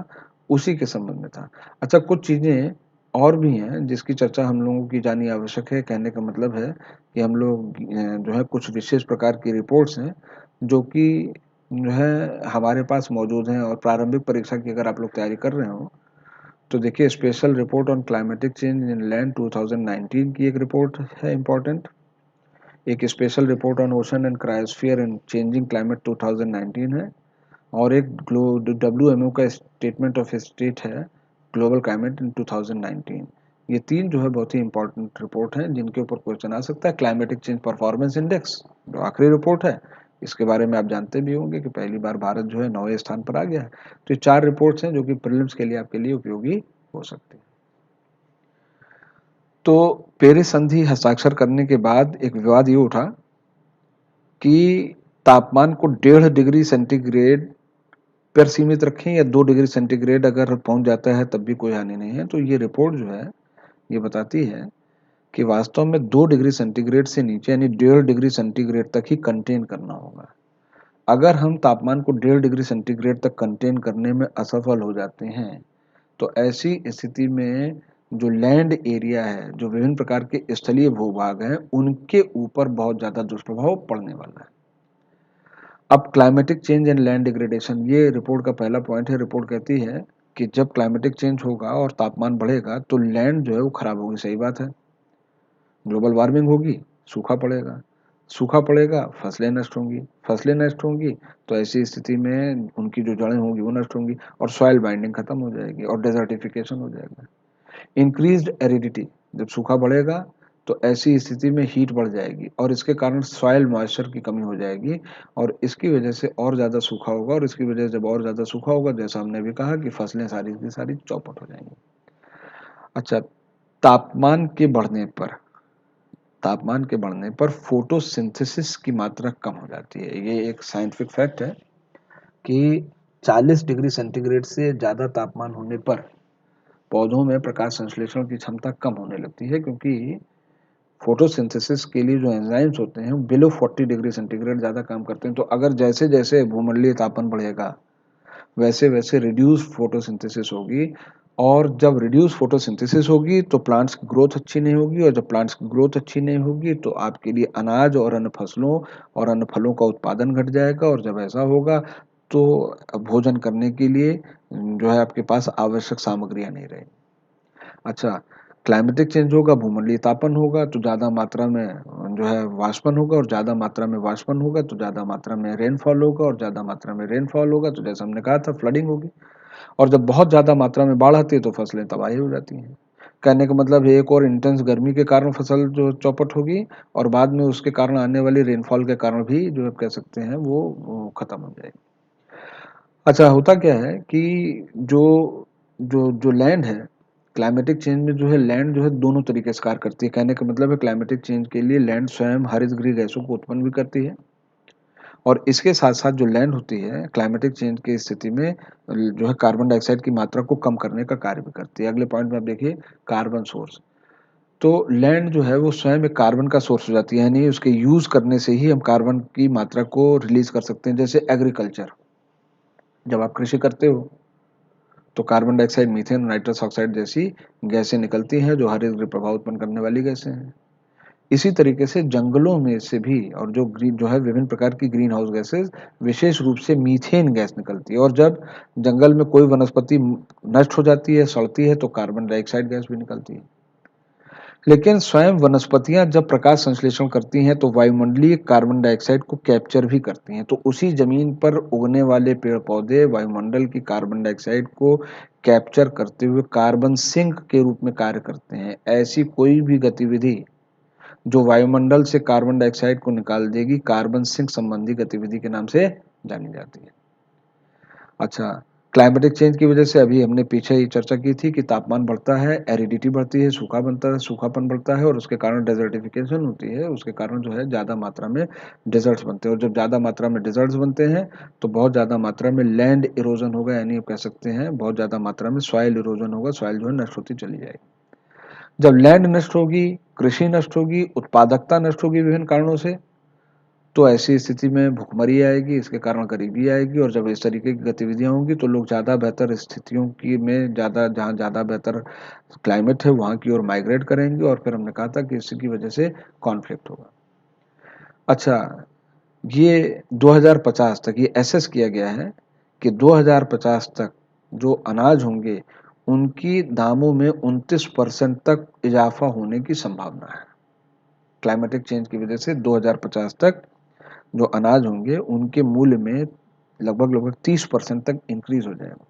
उसी के संबंध में था। अच्छा, कुछ चीज़ें और भी हैं जिसकी चर्चा हम लोगों की जानी आवश्यक है। कहने का मतलब है कि हम लोग जो है कुछ विशेष प्रकार की रिपोर्ट्स हैं जो कि जो है हमारे पास मौजूद हैं, और प्रारंभिक परीक्षा की अगर आप लोग तैयारी कर रहे हो तो देखिए, special report on climatic change in land 2019 की एक रिपोर्ट है इम्पोर्टेंट। एक special report on ocean and cryosphere in changing climate 2019 है, और एक WMO का स्टेटमेंट ऑफ स्टेट है ग्लोबल क्लाइमेट इन 2019। ये तीन जो है बहुत ही इंपॉर्टेंट रिपोर्ट हैं जिनके ऊपर क्वेश्चन आ सकता है। क्लाइमेटिक चेंज परफॉर्मेंस इंडेक्स जो आखिरी रिपोर्ट है, इसके बारे में आप जानते भी होंगे कि पहली बार भारत जो है 9वें स्थान पर आ गया है। तो ये चार रिपोर्ट्स हैं जो कि प्रीलिम्स के लिए आपके लिए उपयोगी हो सकती है। तो पेरिस संधि हस्ताक्षर करने के बाद एक विवाद ये उठा कि तापमान को 1.5 डिग्री सेंटीग्रेड पर सीमित रखें या 2 डिग्री सेंटीग्रेड अगर पहुंच जाता है तब भी कोई हानि नहीं है। तो ये रिपोर्ट जो है ये बताती है कि वास्तव में 2 डिग्री सेंटीग्रेड से नीचे यानी 1.5 डिग्री सेंटीग्रेड तक ही कंटेन करना होगा। अगर हम तापमान को 1.5 डिग्री सेंटीग्रेड तक कंटेन करने में असफल हो जाते हैं तो ऐसी स्थिति में जो लैंड एरिया है, जो विभिन्न प्रकार के स्थलीय भूभाग हैं, उनके ऊपर बहुत ज़्यादा दुष्प्रभाव पड़ने वाला है। अब climatic change and land degradation, ये रिपोर्ट का पहला पॉइंट है। रिपोर्ट कहती है कि जब क्लाइमेटिक चेंज होगा और तापमान बढ़ेगा तो लैंड जो है वो खराब होगी। सही बात है, ग्लोबल वार्मिंग होगी, सूखा पड़ेगा, सूखा पड़ेगा, फसलें नष्ट होंगी, फसलें नष्ट होंगी तो ऐसी स्थिति में उनकी जो जड़ें होंगी वो नष्ट होंगी, और सॉइल बाइंडिंग खत्म हो जाएगी और डेजर्टिफिकेशन हो जाएगा। इंक्रीज्ड एरिडिटी, जब सूखा बढ़ेगा तो ऐसी स्थिति में हीट बढ़ जाएगी और इसके कारण सॉइल मॉइस्चर की कमी हो जाएगी, और इसकी वजह से और ज़्यादा सूखा होगा, और इसकी वजह से जब और ज़्यादा सूखा होगा, जैसा हमने भी कहा कि फसलें सारी की सारी चौपट हो जाएंगी। अच्छा, तापमान के बढ़ने पर तापमान के बढ़ने पर फोटोसिंथेसिस की मात्रा कम हो जाती है। ये एक साइंटिफिक फैक्ट है कि 40 डिग्री सेंटीग्रेड से ज़्यादा तापमान होने पर पौधों में प्रकाश संश्लेषण की क्षमता कम होने लगती है, क्योंकि फोटोसिंथेसिस के लिए जो एंजाइम्स होते हैं वो बिलो 40 डिग्री सेंटीग्रेड ज़्यादा काम करते हैं। तो अगर जैसे जैसे भूमंडलीय तापमान बढ़ेगा वैसे वैसे रिड्यूस फोटोसिंथेसिस होगी, और जब रिड्यूस फोटोसिंथेसिस होगी तो प्लांट्स की ग्रोथ अच्छी नहीं होगी, और जब प्लांट्स की ग्रोथ अच्छी नहीं होगी तो आपके लिए अनाज और अन्य फसलों और अन्य फलों का उत्पादन घट जाएगा, और जब ऐसा होगा तो भोजन करने के लिए जो है आपके पास आवश्यक सामग्रियां नहीं रहेंगी। अच्छा, क्लाइमेटिक चेंज होगा, भूमंडलीय तापन होगा तो ज़्यादा मात्रा में जो है वाष्पन होगा, और ज़्यादा मात्रा में वाष्पन होगा तो ज़्यादा मात्रा में रेनफॉल होगा, और ज़्यादा मात्रा में रेनफॉल होगा तो जैसा हमने कहा था फ्लडिंग होगी, और जब बहुत ज़्यादा मात्रा में बाढ़ आती है तो फसलें तबाही हो जाती हैं। कहने का मतलब है एक और इंटेंस गर्मी के कारण फसल जो चौपट होगी, और बाद में उसके कारण आने वाली रेनफॉल के कारण भी जो आप कह सकते हैं वो खत्म हो जाएगी। अच्छा, होता क्या है कि जो जो जो लैंड है, क्लाइमेटिक चेंज में जो है लैंड जो है दोनों तरीके से कार्य करती है। कहने का मतलब है क्लाइमेटिक चेंज के लिए लैंड स्वयं हरितगृह गैसों को उत्पन्न भी करती है, और इसके साथ साथ जो लैंड होती है क्लाइमेटिक चेंज की स्थिति में जो है कार्बन डाइऑक्साइड की मात्रा को कम करने का कार्य भी करती है। अगले पॉइंट में आप देखिए, कार्बन सोर्स। तो लैंड जो है वो स्वयं एक कार्बन का सोर्स हो जाती है, यानी उसके यूज करने से ही हम कार्बन की मात्रा को रिलीज कर सकते हैं। जैसे एग्रीकल्चर, जब आप कृषि करते हो तो carbon dioxide, methane, nitrous oxide जैसी गैसें निकलती हैं जो हरितगृह प्रभाव उत्पन्न करने वाली गैसें हैं। इसी तरीके से जंगलों में से भी और जो है विभिन्न प्रकार की ग्रीन हाउस गैसेस, विशेष रूप से मीथेन गैस निकलती है, और जब जंगल में कोई वनस्पति नष्ट हो जाती है, सड़ती है, तो कार्बन डाइऑक्साइड गैस भी निकलती है। लेकिन स्वयं वनस्पतियां जब प्रकाश संश्लेषण करती हैं तो वायुमंडलीय कार्बन डाइऑक्साइड को कैप्चर भी करती हैं। तो उसी जमीन पर उगने वाले पेड़ पौधे वायुमंडल की कार्बन डाइऑक्साइड को कैप्चर करते हुए कार्बन सिंक के रूप में कार्य करते हैं। ऐसी कोई भी गतिविधि जो वायुमंडल से कार्बन डाइऑक्साइड को निकाल देगी, कार्बन सिंक संबंधी गतिविधि के नाम से जानी जाती है। अच्छा, क्लाइमेटिक चेंज की वजह से अभी हमने पीछे ही चर्चा की थी कि तापमान बढ़ता है, एरिडिटी बढ़ती है, सूखा बनता है, सूखापन बढ़ता है, और उसके कारण डेजर्टिफिकेशन होती है। उसके कारण जो है ज़्यादा मात्रा में डेजर्ट्स बनते हैं, और जब ज़्यादा मात्रा में डेजर्ट्स बनते हैं तो बहुत ज़्यादा मात्रा में लैंड इरोजन होगा, यानी आप कह सकते हैं बहुत ज़्यादा मात्रा में सॉइल इरोजन होगा, सॉइल जो है नष्ट होती चली जाएगी। जब लैंड नष्ट होगी, कृषि नष्ट होगी, उत्पादकता नष्ट होगी विभिन्न कारणों से, तो ऐसी स्थिति में भुखमरी आएगी, इसके कारण गरीबी आएगी, और जब इस तरीके की गतिविधियाँ होंगी तो लोग ज़्यादा बेहतर स्थितियों की में ज़्यादा जहाँ ज़्यादा बेहतर क्लाइमेट है वहाँ की ओर माइग्रेट करेंगे, और फिर हमने कहा था कि इसकी वजह से कॉन्फ्लिक्ट होगा। अच्छा, ये 2050 तक ये एसेस किया गया है कि 2050 तक जो अनाज होंगे उनकी दामों में 29% तक इजाफा होने की संभावना है। क्लाइमेटिक चेंज की वजह से 2050 तक जो अनाज होंगे उनके मूल्य में लगभग लगभग 30% तक इंक्रीज हो जाएगा।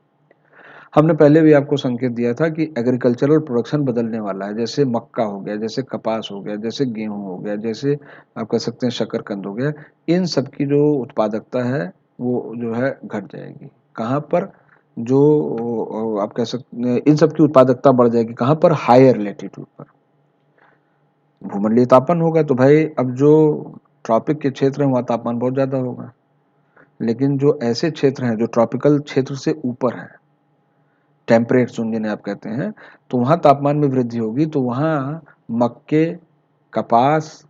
हमने पहले भी आपको संकेत दिया था कि एग्रीकल्चरल प्रोडक्शन बदलने वाला है, जैसे मक्का हो गया, जैसे कपास हो गया, जैसे गेहूं हो गया, जैसे आप कह सकते हैं शकरकंद हो गया। इन सब की जो उत्पादकता है वो जो है घट जाएगी। कहाँ पर? जो आप कह सकते हैं इन सब की उत्पादकता बढ़ जाएगी, कहाँ पर? हायर लेटीट्यूड पर। भूमंडलीय तापन होगा तो भाई अब जो ट्रॉपिक के क्षेत्र हैं वहाँ तापमान बहुत ज़्यादा होगा, लेकिन जो ऐसे क्षेत्र हैं जो ट्रॉपिकल क्षेत्र से ऊपर हैं, टेम्परेट जोन जिन्हें आप कहते हैं, तो वहाँ तापमान में वृद्धि होगी, तो वहाँ मक्के, कपास,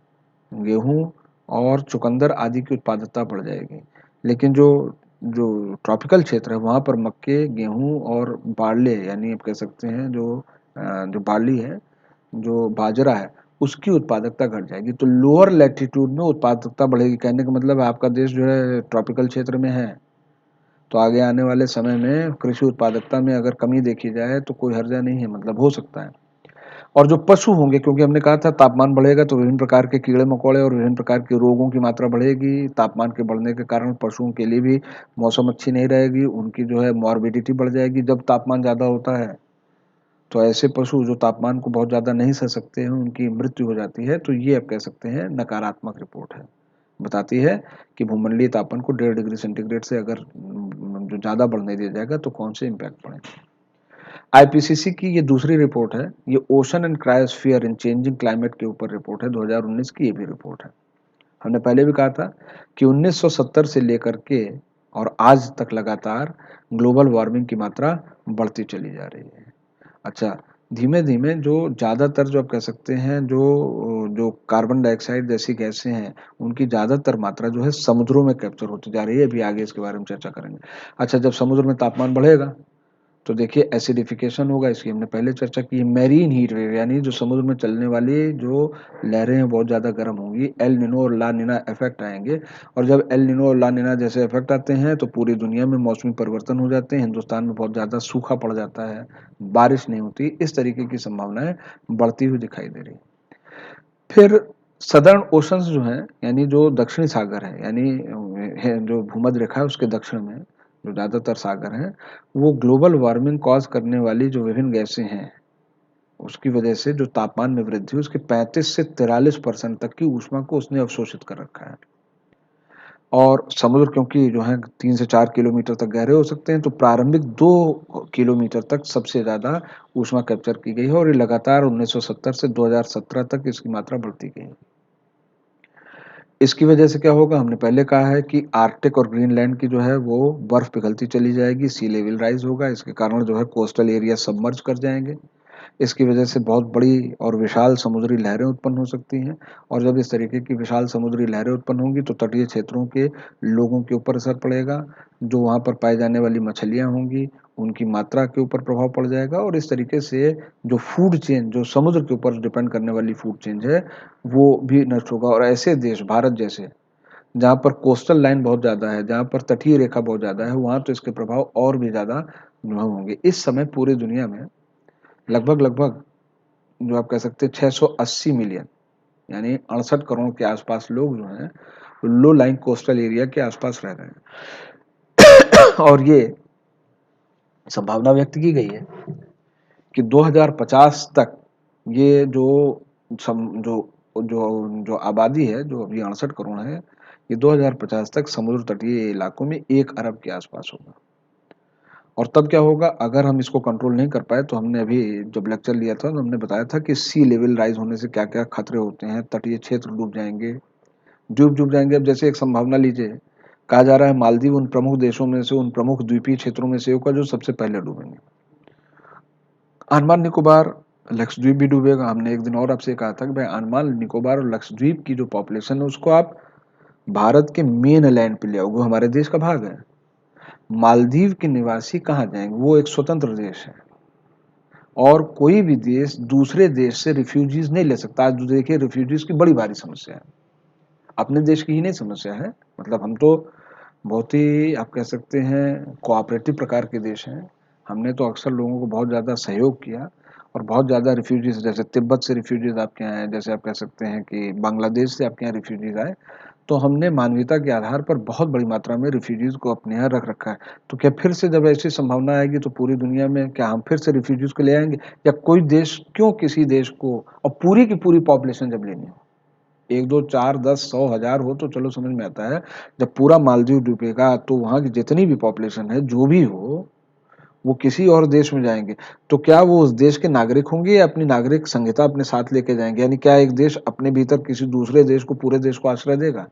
गेहूँ और चुकंदर आदि की उत्पादकता बढ़ जाएगी। लेकिन जो जो ट्रॉपिकल क्षेत्र है वहाँ पर मक्के, गेहूँ और बार्ले यानी आप कह सकते हैं जो बार्ली है, जो बाजरा है, उसकी उत्पादकता घट जाएगी। तो लोअर लैटिट्यूड में उत्पादकता बढ़ेगी। कहने का मतलब है आपका देश जो है ट्रॉपिकल क्षेत्र में है, तो आगे आने वाले समय में कृषि उत्पादकता में अगर कमी देखी जाए तो कोई हर्जा नहीं है, मतलब हो सकता है। और जो पशु होंगे, क्योंकि हमने कहा था तापमान बढ़ेगा तो विभिन्न प्रकार के कीड़े मकोड़े और विभिन्न प्रकार के रोगों की मात्रा बढ़ेगी। तापमान के बढ़ने के कारण पशुओं के लिए भी मौसम अच्छी नहीं रहेगी, उनकी जो है मॉर्बिडिटी बढ़ जाएगी। जब तापमान ज़्यादा होता है तो ऐसे पशु जो तापमान को बहुत ज़्यादा नहीं सह सकते हैं उनकी मृत्यु हो जाती है। तो ये आप कह सकते हैं नकारात्मक रिपोर्ट है, बताती है कि भूमंडलीय तापमान को 1.5 डिग्री सेंटीग्रेड से अगर जो ज़्यादा बढ़ने दिया जाएगा तो कौन से इम्पैक्ट पड़ेंगे। आईपीसीसी की ये दूसरी रिपोर्ट है, ये ocean and cryosphere in changing climate के ऊपर रिपोर्ट है, 2019 की ये भी रिपोर्ट है। हमने पहले भी कहा था कि 1970 से लेकर के और आज तक लगातार ग्लोबल वार्मिंग की मात्रा बढ़ती चली जा रही है। अच्छा, धीमे धीमे जो ज़्यादातर जो आप कह सकते हैं जो जो कार्बन डाइऑक्साइड जैसी गैसें हैं उनकी ज़्यादातर मात्रा जो है समुद्रों में कैप्चर होती जा रही है। अभी आगे इसके बारे में चर्चा करेंगे। अच्छा, जब समुद्र में तापमान बढ़ेगा तो देखिए एसिडिफिकेशन होगा, इसकी हमने पहले चर्चा की है। मैरीन हीट वेव यानी जो समुद्र में चलने वाली जो लहरें हैं बहुत ज़्यादा गर्म होंगी। एल निनो और ला निना इफेक्ट आएंगे, और जब एल निनो और ला निना जैसे इफेक्ट आते हैं तो पूरी दुनिया में मौसमी परिवर्तन हो जाते हैं। हिंदुस्तान में बहुत ज़्यादा सूखा पड़ जाता है, बारिश नहीं होती, इस तरीके की संभावनाएं बढ़ती हुई दिखाई दे रही। फिर सदर्न ओशंस जो हैं यानी जो दक्षिणी सागर है, यानी जो भूमध्य रेखा है उसके दक्षिण में जो ज़्यादातर सागर हैं, वो ग्लोबल वार्मिंग कॉज करने वाली जो विभिन्न गैसें हैं उसकी वजह से जो तापमान में वृद्धि हुई उसके 35 से 43% तक की ऊष्मा को उसने अवशोषित कर रखा है। और समुद्र क्योंकि जो है 3 से 4 किलोमीटर तक गहरे हो सकते हैं, तो प्रारंभिक 2 किलोमीटर तक सबसे ज़्यादा ऊष्मा कैप्चर की गई है, और ये लगातार 1970 से 2017 तक इसकी मात्रा बढ़ती गई। इसकी वजह से क्या होगा? हमने पहले कहा है कि आर्कटिक और ग्रीनलैंड की जो है वो बर्फ पिघलती चली जाएगी, सी लेवल राइज होगा, इसके कारण जो है कोस्टल एरिया सबमर्ज कर जाएंगे। इसकी वजह से बहुत बड़ी और विशाल समुद्री लहरें उत्पन्न हो सकती हैं, और जब इस तरीके की विशाल समुद्री लहरें उत्पन्न होंगी तो तटीय क्षेत्रों के लोगों के ऊपर असर पड़ेगा। जो वहाँ पर पाई जाने वाली मछलियाँ होंगी उनकी मात्रा के ऊपर प्रभाव पड़ जाएगा, और इस तरीके से जो फूड चेन जो समुद्र के ऊपर डिपेंड करने वाली फूड चेन है वो भी नष्ट होगा। और ऐसे देश भारत जैसे जहाँ पर कोस्टल लाइन बहुत ज़्यादा है, जहाँ पर तटीय रेखा बहुत ज़्यादा है, वहाँ तो इसके प्रभाव और भी ज़्यादा होंगे। इस समय पूरी दुनिया में लगभग लगभग जो आप कह सकते हैं 680 मिलियन यानी 68 करोड़ के आसपास लोग जो हैं लो लाइन कोस्टल एरिया के आसपास रह रहे हैं। और ये संभावना व्यक्त की गई है कि 2050 तक ये जो जो जो आबादी है जो अभी 68 करोड़ है, ये 2050 तक समुद्र तटीय इलाकों में 1 अरब के आसपास होगा। और तब क्या होगा अगर हम इसको कंट्रोल नहीं कर पाए? तो हमने अभी जब लेक्चर लिया था तो हमने बताया था कि सी लेवल राइज होने से क्या क्या खतरे होते हैं। तटीय क्षेत्र डूब जाएंगे, डूब जाएंगे। अब जैसे एक संभावना लीजिए, कहा जा रहा है मालदीव उन प्रमुख देशों में से, उन प्रमुख द्वीपीय क्षेत्रों में से होगा जो सबसे पहले डूबेंगे। अंडमान निकोबार, लक्षद्वीप भी डूबेगा। हमने एक दिन और आपसे कहा था कि भाई अंडमान निकोबार और लक्षद्वीप की जो पॉपुलेशन है उसको आप भारत के मेन लैंड पे ले आओगे, वो हमारे देश का भाग है। मालदीव के निवासी कहाँ जाएंगे, वो एक स्वतंत्र देश है और कोई भी देश दूसरे देश से रिफ्यूजीज नहीं ले सकता। आज देखिए रिफ्यूजीज की बड़ी भारी समस्या है, अपने देश की ही नहीं समस्या है। मतलब हम तो बहुत ही आप कह सकते हैं कोऑपरेटिव प्रकार के देश हैं। हमने तो अक्सर लोगों को बहुत ज़्यादा सहयोग किया और बहुत ज़्यादा रिफ्यूजीज, जैसे तिब्बत से रिफ्यूजीज आपके यहाँ आए, जैसे आप कह सकते हैं कि बांग्लादेश से आपके यहाँ रिफ्यूजीज आए, तो हमने मानवीयता के आधार पर बहुत बड़ी मात्रा में रिफ्यूजीज को अपने यहाँ रख रखा है। तो क्या फिर से जब ऐसी संभावना आएगी तो पूरी दुनिया में क्या हम फिर से रिफ्यूजीज को ले आएंगे, या कोई देश क्यों किसी देश को, और पूरी की पूरी पॉपुलेशन जब लेनी हो, एक दो चार दस सौ हजार हो तो चलो समझ में आता है, जब पूरा मालदीव डूबेगा तो वहां की जितनी भी पॉपुलेशन है जो भी हो वो किसी और देश में जाएंगे, तो क्या वो उस देश के नागरिक होंगे या अपनी नागरिक संहिता अपने साथ लेके जाएंगे? यानी क्या एक देश अपने भीतर किसी दूसरे देश को, पूरे देश को आश्रय देगा?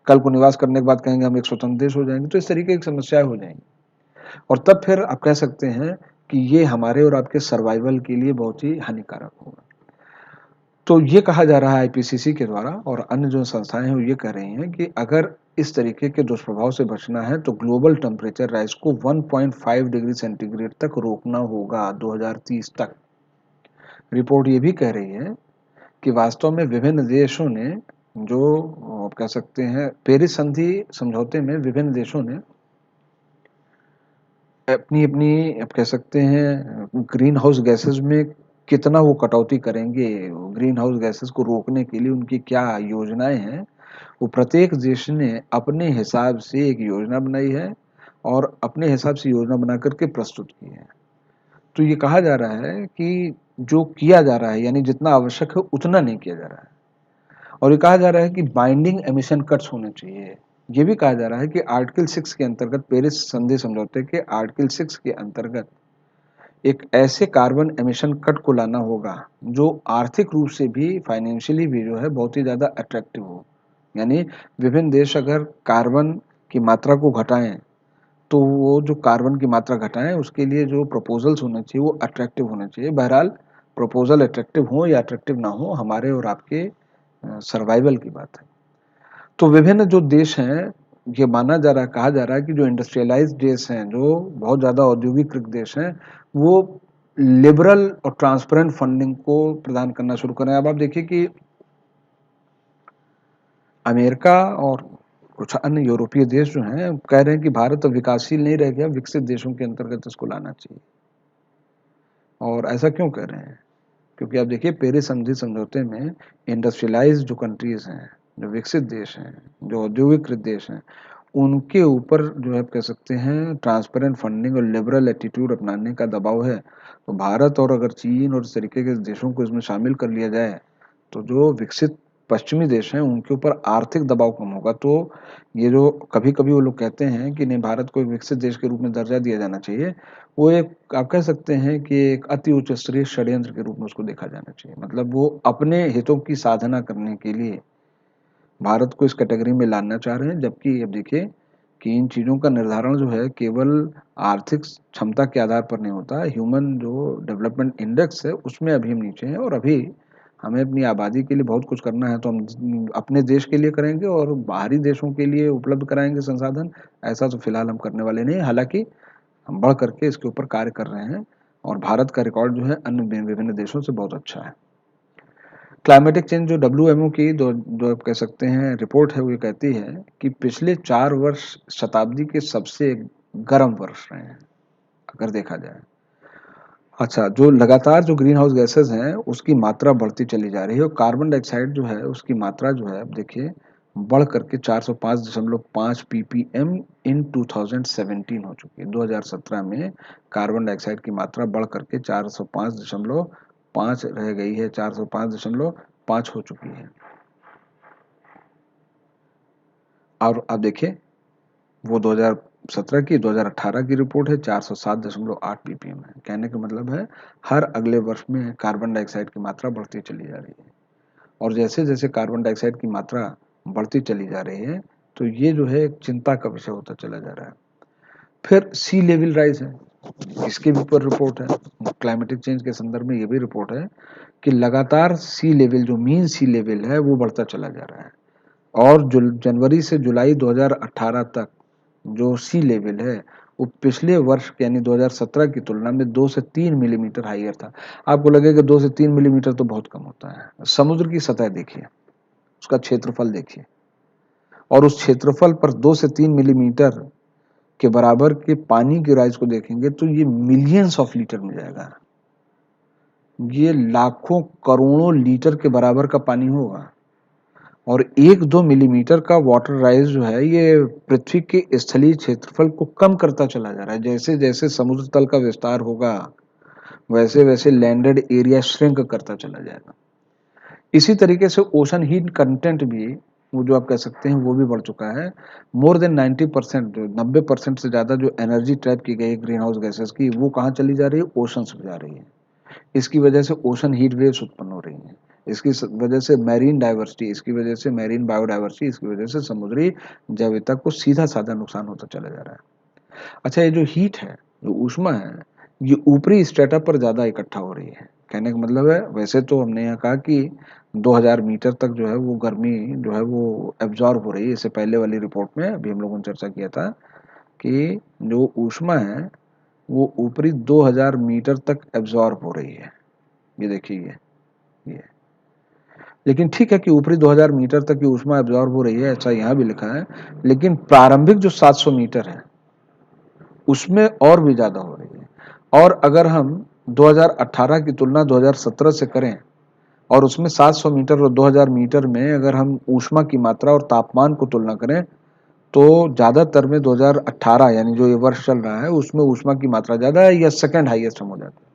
कल को निवास करने के बाद कहेंगे हम एक स्वतंत्र देश हो जाएंगे, तो इस तरीके की समस्याएं हो जाएंगी। और तब फिर आप कह सकते हैं कि ये हमारे और आपके सर्वाइवल के लिए बहुत ही हानिकारक होगा। तो ये कहा जा रहा है आईपीसीसी के द्वारा, और अन्य जो संस्थाएं हैं वो ये कह रही हैं कि अगर इस तरीके के दुष्प्रभाव से बचना है तो ग्लोबल टेम्परेचर राइज को 1.5 डिग्री सेंटीग्रेड तक रोकना होगा 2030 तक। रिपोर्ट ये भी कह रही है कि वास्तव में विभिन्न देशों ने, जो आप कह सकते हैं पेरिस संधि समझौते में विभिन्न देशों ने अपनी अपनी आप कह सकते हैं ग्रीन हाउस गैसेस में कितना वो कटौती करेंगे, ग्रीन हाउस गैसेस को रोकने के लिए उनकी क्या योजनाएं हैं, वो प्रत्येक देश ने अपने हिसाब से एक योजना बनाई है और अपने हिसाब से योजना बना करके प्रस्तुत की है। तो ये कहा जा रहा है कि जो किया जा रहा है यानी जितना आवश्यक है उतना नहीं किया जा रहा है, और ये कहा जा रहा है कि बाइंडिंग एमिशन कट्स होने चाहिए। ये भी कहा जा रहा है कि आर्टिकल 6 के अंतर्गत, पेरिस संधि समझौते के आर्टिकल 6 के अंतर्गत एक ऐसे कार्बन एमिशन कट को लाना होगा जो आर्थिक रूप से भी, फाइनेंशियली भी जो है बहुत ही ज़्यादा अट्रैक्टिव हो। यानी विभिन्न देश अगर कार्बन की मात्रा को घटाएं तो वो जो कार्बन की मात्रा घटाएं उसके लिए जो प्रपोजल्स होने चाहिए वो अट्रैक्टिव होने चाहिए। बहरहाल प्रपोजल अट्रैक्टिव हो या अट्रैक्टिव ना हो, हमारे और आपके सर्वाइवल की बात है। तो विभिन्न जो देश हैं, ये माना जा रहा है, कहा जा रहा है कि जो इंडस्ट्रियलाइज्ड देश हैं, जो बहुत ज़्यादा औद्योगिक देश हैं, वो लिबरल और ट्रांसपेरेंट फंडिंग को प्रदान करना शुरू करें। अब आप देखिए कि अमेरिका और कुछ अन्य यूरोपीय देश जो हैं कह रहे हैं कि भारत अब विकासशील नहीं रह गया, विकसित देशों के अंतर्गत इसको लाना चाहिए। और ऐसा क्यों कह रहे हैं? क्योंकि आप देखिए पेरिस संधि समझौते में इंडस्ट्रियलाइज्ड जो कंट्रीज हैं, जो विकसित देश हैं, जो औद्योगिक देश हैं, उनके ऊपर जो है आप कह सकते हैं ट्रांसपेरेंट फंडिंग और लिबरल एटीट्यूड अपनाने का दबाव है। तो भारत और अगर चीन और इस तरीके के देशों को इसमें शामिल कर लिया जाए तो जो विकसित पश्चिमी देश हैं उनके ऊपर आर्थिक दबाव कम होगा। तो ये जो कभी कभी वो लोग कहते हैं कि नहीं भारत को एक विकसित देश के रूप में दर्जा दिया जाना चाहिए, वो एक आप कह सकते हैं कि एक अति उच्च स्तरीय षड्यंत्र के रूप में उसको देखा जाना चाहिए। मतलब वो अपने हितों की साधना करने के लिए भारत को इस कैटेगरी में लाना चाह रहे हैं, जबकि अब देखिए कि इन चीज़ों का निर्धारण जो है केवल आर्थिक क्षमता के आधार पर नहीं होता। ह्यूमन जो डेवलपमेंट इंडेक्स है उसमें अभी हम नीचे हैं, और अभी हमें अपनी आबादी के लिए बहुत कुछ करना है। तो हम अपने देश के लिए करेंगे और बाहरी देशों के लिए उपलब्ध कराएंगे संसाधन, ऐसा तो फिलहाल हम करने वाले नहीं। हालांकि हम बढ़ करके इसके ऊपर कार्य कर रहे हैं और भारत का रिकॉर्ड जो है अन्य विभिन्न देशों से बहुत अच्छा है। क्लाइमेटिक चेंज जो डब्ल्यूएमओ की जो आप कह सकते हैं रिपोर्ट है, वो ये कहती है कि पिछले 4 वर्ष शताब्दी के सबसे गर्म वर्ष रहे हैं अगर देखा जाए। अच्छा, जो लगातार जो ग्रीन हाउस गैसेस हैं उसकी मात्रा बढ़ती चली जा रही है, और कार्बन डाइऑक्साइड जो है उसकी मात्रा जो है अब देखिए बढ़ करके 405.5 ppm इन 2017 हो चुकी है। 2017 में कार्बन डाइऑक्साइड की मात्रा बढ़ करके 405.5 रह गई है, 405.5 हो चुकी है। और अब देखिए वो 2017 की, 2018 की रिपोर्ट है, 407.8 ppm है। कहने का मतलब है हर अगले वर्ष में कार्बन डाइऑक्साइड की मात्रा बढ़ती चली जा रही है, और जैसे जैसे कार्बन डाइऑक्साइड की मात्रा बढ़ती चली जा रही है तो ये जो है एक चिंता का विषय होता चला जा रहा है। फिर सी लेवल राइज है, इसके भी ऊपर रिपोर्ट है। क्लाइमेटिक चेंज के संदर्भ में ये भी रिपोर्ट है कि लगातार सी लेवल, जो मीन सी लेवल है, वो बढ़ता चला जा रहा है। और जनवरी से जुलाई 2018 तक जो सी लेवल है वो पिछले वर्ष यानी 2017 की तुलना में 2 से 3 मिलीमीटर हाइयर था। आपको लगेगा 2 से 3 मिलीमीटर तो बहुत कम होता है। समुद्र की सतह देखिए, उसका क्षेत्रफल देखिए, और उस क्षेत्रफल पर 2 से 3 मिलीमीटर के बराबर के पानी की राइज को देखेंगे तो ये मिलियंस ऑफ लीटर में जाएगा। ये लाखों करोड़ों लीटर के बराबर का पानी होगा। और 1-2 मिलीमीटर का वाटर राइज जो है ये पृथ्वी के स्थलीय क्षेत्रफल को कम करता चला जा रहा है। जैसे जैसे समुद्र तल का विस्तार होगा वैसे वैसे लैंडेड एरिया श्रिंक करता चला जाएगा। इसी तरीके से ओशन हीट कंटेंट भी, वो जो आप कह सकते हैं वो भी बढ़ चुका है। मोर देन 90%, 90% से ज़्यादा जो एनर्जी ट्रैप की गई है ग्रीन हाउस गैसेस की, वो कहाँ चली जा रही है? ओशंस में जा रही है। इसकी वजह से ओशन हीट वेव्स उत्पन्न हो रही हैं। इसकी वजह से मैरीन डाइवर्सिटी, इसकी वजह से मैरीन बायोडाइवर्सिटी, इसकी वजह से समुद्री जैविकता को सीधा साधा नुकसान होता चला जा रहा है। अच्छा, ये जो हीट है, जो ऊष्मा है, ये ऊपरी स्ट्रेटा पर ज़्यादा इकट्ठा हो रही है। कहने का मतलब है, वैसे तो हमने यहाँ कहा कि 2000 मीटर तक जो है वो गर्मी जो है वो एब्जॉर्ब हो रही है। इससे पहले वाली रिपोर्ट में अभी हम लोगों ने चर्चा किया था कि जो ऊष्मा है वो ऊपरी 2000 मीटर तक एब्जॉर्ब हो रही है। ये देखिए ये लेकिन ठीक है कि ऊपरी 2000 मीटर तक की ऊष्मा एब्जॉर्ब हो रही है, ऐसा यहाँ भी लिखा है। लेकिन प्रारंभिक जो 700 मीटर है उसमें और भी ज़्यादा हो रही है। और अगर हम 2018 की तुलना 2017 से करें और उसमें 700 मीटर और 2000 मीटर में अगर हम ऊष्मा की मात्रा और तापमान को तुलना करें तो ज़्यादातर में 2018 यानी जो ये वर्ष चल रहा है उसमें ऊष्मा की मात्रा ज़्यादा है या सेकेंड हाईएस्ट हम हो जाते हैं।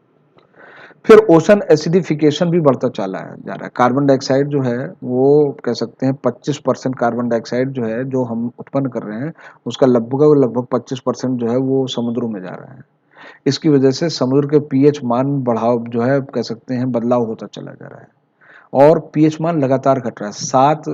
फिर ओशन एसिडिफिकेशन भी बढ़ता चला है जा रहा है। कार्बन डाइऑक्साइड जो है वो कह सकते हैं 25% कार्बन डाइऑक्साइड जो है जो हम उत्पन्न कर रहे हैं उसका लगभग 25% जो है वो समुद्रों में जा रहा है। इसकी वजह से समुद्र के पीएच मान बढ़ाव जो है कह सकते हैं बदलाव होता चला जा रहा है। और पीएच मान लगातार घट रहा है। 7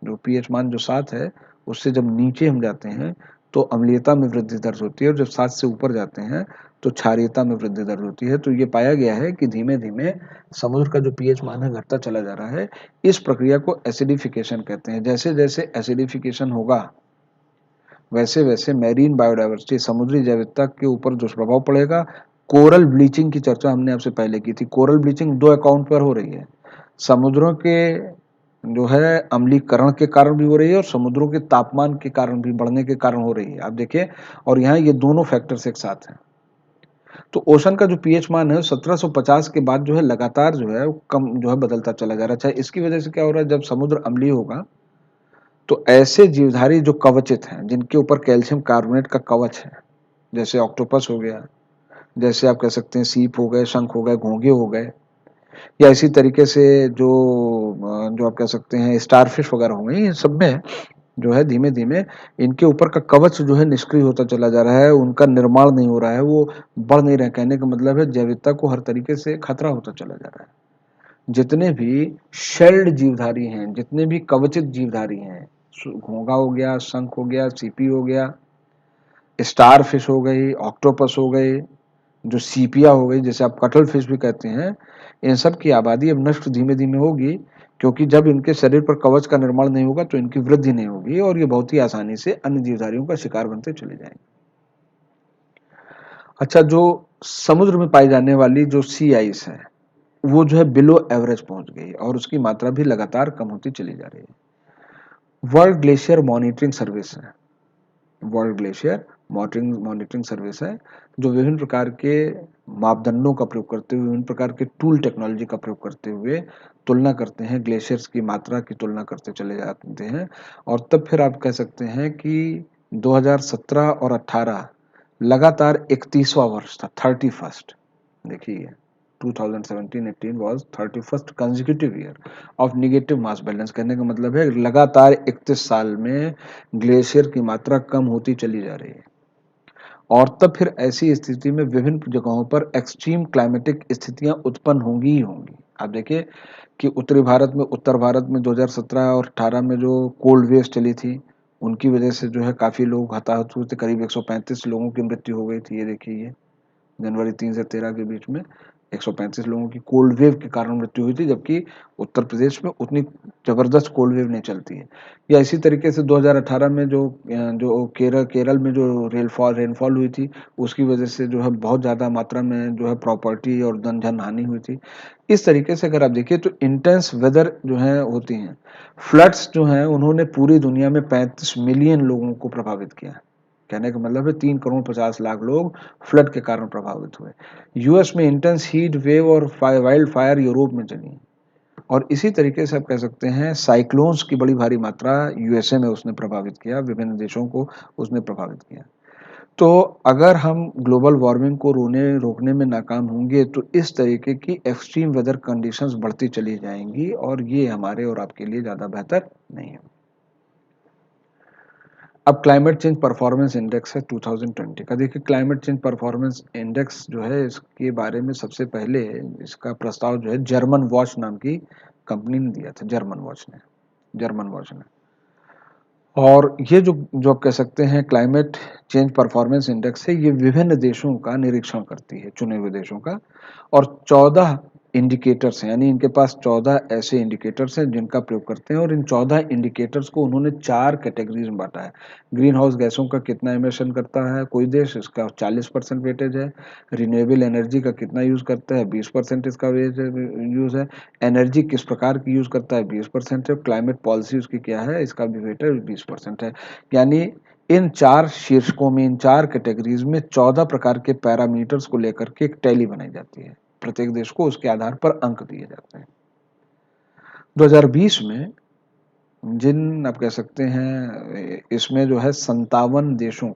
जो पीएच मान जो 7 है उससे जब नीचे हम जाते हैं तो अम्लीयता में वृद्धि दर्ज होती है, और जब 7 से ऊपर जाते हैं तो क्षारीयता में वृद्धि दर्ज होती है। तो ये पाया गया है कि धीमे धीमे समुद्र का जो पीएच मान है घटता चला जा रहा है। इस प्रक्रिया को एसिडिफिकेशन कहते हैं। जैसे जैसे एसिडिफिकेशन होगा वैसे वैसे मैरीन बायोडाइवर्सिटी, समुद्री जैविकता के ऊपर दुष्प्रभाव पड़ेगा। कोरल ब्लीचिंग की चर्चा हमने आपसे पहले की थी। कोरल ब्लीचिंग 2 अकाउंट पर हो रही है। समुद्रों के जो है अम्लीकरण के कारण भी हो रही है और समुद्रों के तापमान के कारण भी बढ़ने के कारण हो रही है। आप देखिए, और यहाँ ये दोनों फैक्टर्स एक साथ हैं। तो ओशन का जो पीएच मान है 1750 के बाद जो है लगातार जो है वो कम जो है बदलता चला जा रहा है। अच्छा, इसकी वजह से क्या हो रहा है? जब समुद्र अम्लीय होगा तो ऐसे जीवधारी जो कवचित हैं, जिनके ऊपर कैल्शियम कार्बोनेट का कवच है, जैसे ऑक्टोपस हो गया, जैसे आप कह सकते हैं सीप हो गए, शंख हो गए, घोंघे हो गए, या इसी तरीके से जो आप कह सकते हैं स्टारफिश वगैरह हो गए, इन सब में जो है धीमे धीमे इनके ऊपर का कवच जो है निष्क्रिय होता चला जा रहा है। उनका निर्माण नहीं हो रहा है, वो बढ़ नहीं रहा है। कहने का मतलब है जैविकता को हर तरीके से खतरा होता चला जा रहा है। जितने भी शेल्ड जीवधारी हैं, जितने भी कवचित जीवधारी हैं, घोंघा हो गया, शंख हो गया, सीपी हो गया, स्टार फिश हो गई, ऑक्टोपस हो गए, जो सीपिया हो गई, जैसे आप कटल फिश भी कहते हैं, इन सब की आबादी अब नष्ट धीमे धीमे होगी। क्योंकि जब इनके शरीर पर कवच का निर्माण नहीं होगा तो इनकी वृद्धि नहीं होगी और ये बहुत ही आसानी से अन्य जीवधारियों का शिकार बनते चले जाएंगे। अच्छा, जो समुद्र में पाई जाने वाली जो सी आइस है वो जो है बिलो एवरेज पहुंच गई और उसकी मात्रा भी लगातार कम होती चली जा रही है। वर्ल्ड ग्लेशियर मॉनिटरिंग सर्विस है, वर्ल्ड ग्लेशियर मॉनिटरिंग सर्विस है, जो विभिन्न प्रकार के मापदंडों का प्रयोग करते हुए, विभिन्न प्रकार के टूल टेक्नोलॉजी का प्रयोग करते हुए तुलना करते हैं, ग्लेशियर्स की मात्रा की तुलना करते चले जाते हैं। और तब फिर आप कह सकते हैं कि 2017 और 18 लगातार 31वां वर्ष था, 31st। देखिए 2017-18 was 31st consecutive year of negative mass balance। कहने का मतलब है लगातार 31 साल में ग्लेशियर की मात्रा कम होती चली जा रही है। और तब फिर ऐसी स्थिति में विभिन्न जगहों पर एक्सट्रीम क्लाइमेटिक स्थितियां उत्पन्न होंगी ही होंगी। आप देखिए कि उत्तरी भारत में, उत्तर भारत में 2017 और 18 में जो कोल्ड वेव्स चली थी उनकी वजह से जो है काफ़ी लोग हताहत हुए थे। करीब 135 लोगों की मृत्यु हो गई थी। ये देखिए, ये जनवरी 3 से 13 के बीच में 135 लोगों की कोल्ड वेव के कारण मृत्यु हुई थी, जबकि उत्तर प्रदेश में उतनी ज़बरदस्त कोल्ड वेव नहीं चलती है। या इसी तरीके से 2018 में जो केरल में जो रेनफॉल हुई थी, उसकी वजह से जो है बहुत ज़्यादा मात्रा में जो है प्रॉपर्टी और धन हानि हुई थी। इस तरीके से अगर आप देखिए तो इंटेंस वेदर जो है होती हैं। फ्लड्स जो हैं उन्होंने पूरी दुनिया में 35 मिलियन लोगों को प्रभावित किया। कहने का मतलब है 3 करोड़ 50 लाख लोग फ्लड के कारण प्रभावित हुए। यूएस में इंटेंस हीट वेव और वाइल्ड फायर यूरोप में चली। और इसी तरीके से आप कह सकते हैं साइक्लोन्स की बड़ी भारी मात्रा यूएसए में उसने प्रभावित किया, विभिन्न देशों को उसने प्रभावित किया। तो अगर हम ग्लोबल वार्मिंग को रोकने में नाकाम होंगे तो इस तरीके की एक्सट्रीम वेदर कंडीशंस बढ़ती चली जाएंगी और ये हमारे और आपके लिए ज़्यादा बेहतर नहीं है। अब क्लाइमेट चेंज परफॉर्मेंस इंडेक्स है 2020 का। देखिए क्लाइमेट चेंज परफॉर्मेंस इंडेक्स जो है इसके बारे में सबसे पहले इसका प्रस्ताव जो है जर्मन वॉच नाम की कंपनी ने दिया था। जर्मन वॉच ने और ये जो आप कह सकते हैं क्लाइमेट चेंज परफॉर्मेंस इंडेक्स है, ये विभिन्न देशों का निरीक्षण करती है, चुने हुए देशों का। और 14 इंडिकेटर्स हैं, यानी इनके पास 14 ऐसे इंडिकेटर्स हैं जिनका प्रयोग करते हैं। और इन 14 इंडिकेटर्स को उन्होंने 4 कैटेगरीज में बांटा है। ग्रीन हाउस गैसों का कितना एमिशन करता है कोई देश, इसका 40% वेटेज है। रिन्यूएबल एनर्जी का कितना यूज़ करता है, 20% इसका यूज़ है। एनर्जी किस प्रकार की यूज़ करता है, 20% है। क्लाइमेट पॉलिसी उसकी क्या है, इसका भी वेटेज 20% है। यानी इन 4 शीर्षकों में, इन 4 कैटेगरीज में 14 प्रकार के पैरामीटर्स को लेकर के एक टैली बनाई जाती है। प्रत्येक देश को उसके आधार पर अंक दिए जाते हैं। 2020 में जिन आप कह सकते हैं इसमें जो है 57 देशों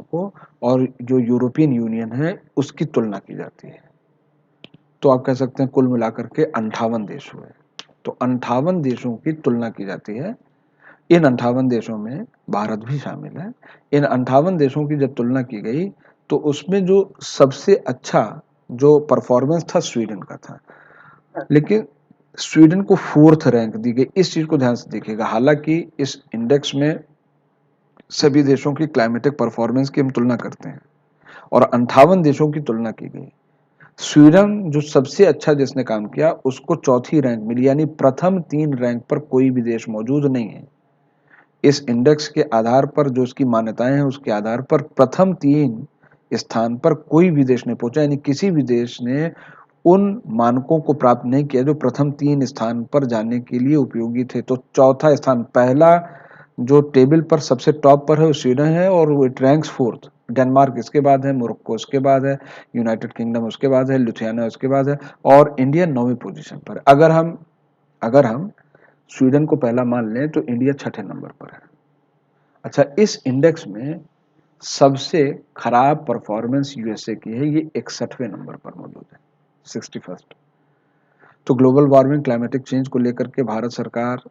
को और जो यूरोपियन यूनियन है उसकी तुलना की जाती है। तो आप कह सकते हैं कुल मिलाकर के 58 देश हुए। तो 58 देशों की तुलना की जाती है। इन 58 देशों में भारत भी शामिल है। इन 58 देशों की जब तुलना की गई तो उसमें जो सबसे अच्छा जो परफॉर्मेंस था स्वीडन का था। लेकिन स्वीडन को 4th रैंक दी गई। इस चीज को ध्यान से देखिएगा। हालांकि इस इंडेक्स में सभी देशों की क्लाइमेटिक परफॉर्मेंस की हम तुलना करते हैं और 58 देशों की तुलना की गई। स्वीडन जो सबसे अच्छा जिसने काम किया उसको 4थी रैंक मिली, यानी प्रथम 3 रैंक पर कोई भी देश मौजूद नहीं है। इस इंडेक्स के आधार पर जो इसकी मान्यताएं हैं उसके आधार पर प्रथम 3 स्थान पर कोई भी देश नहीं पहुंचा, यानी किसी भी देश ने उन मानकों को प्राप्त नहीं किया जो प्रथम 3 स्थान पर जाने के लिए उपयोगी थे। तो चौथा स्थान, पहला जो टेबल पर सबसे टॉप पर है वो स्वीडन है और वो इट रैंक्स 4th। डेनमार्क इसके बाद है, मोरक्को उसके बाद है, यूनाइटेड किंगडम उसके बाद है, लिथुआनिया उसके बाद है और इंडिया 9वीं पोजीशन पर। अगर हम स्वीडन को पहला मान लें तो इंडिया 6ठे नंबर पर है। अच्छा, इस इंडेक्स में सबसे खराब परफॉर्मेंस यूएसए की है, ये 61वें नंबर पर मौजूद है, 61st। तो ग्लोबल वार्मिंग क्लाइमेटिक चेंज को लेकर के भारत सरकार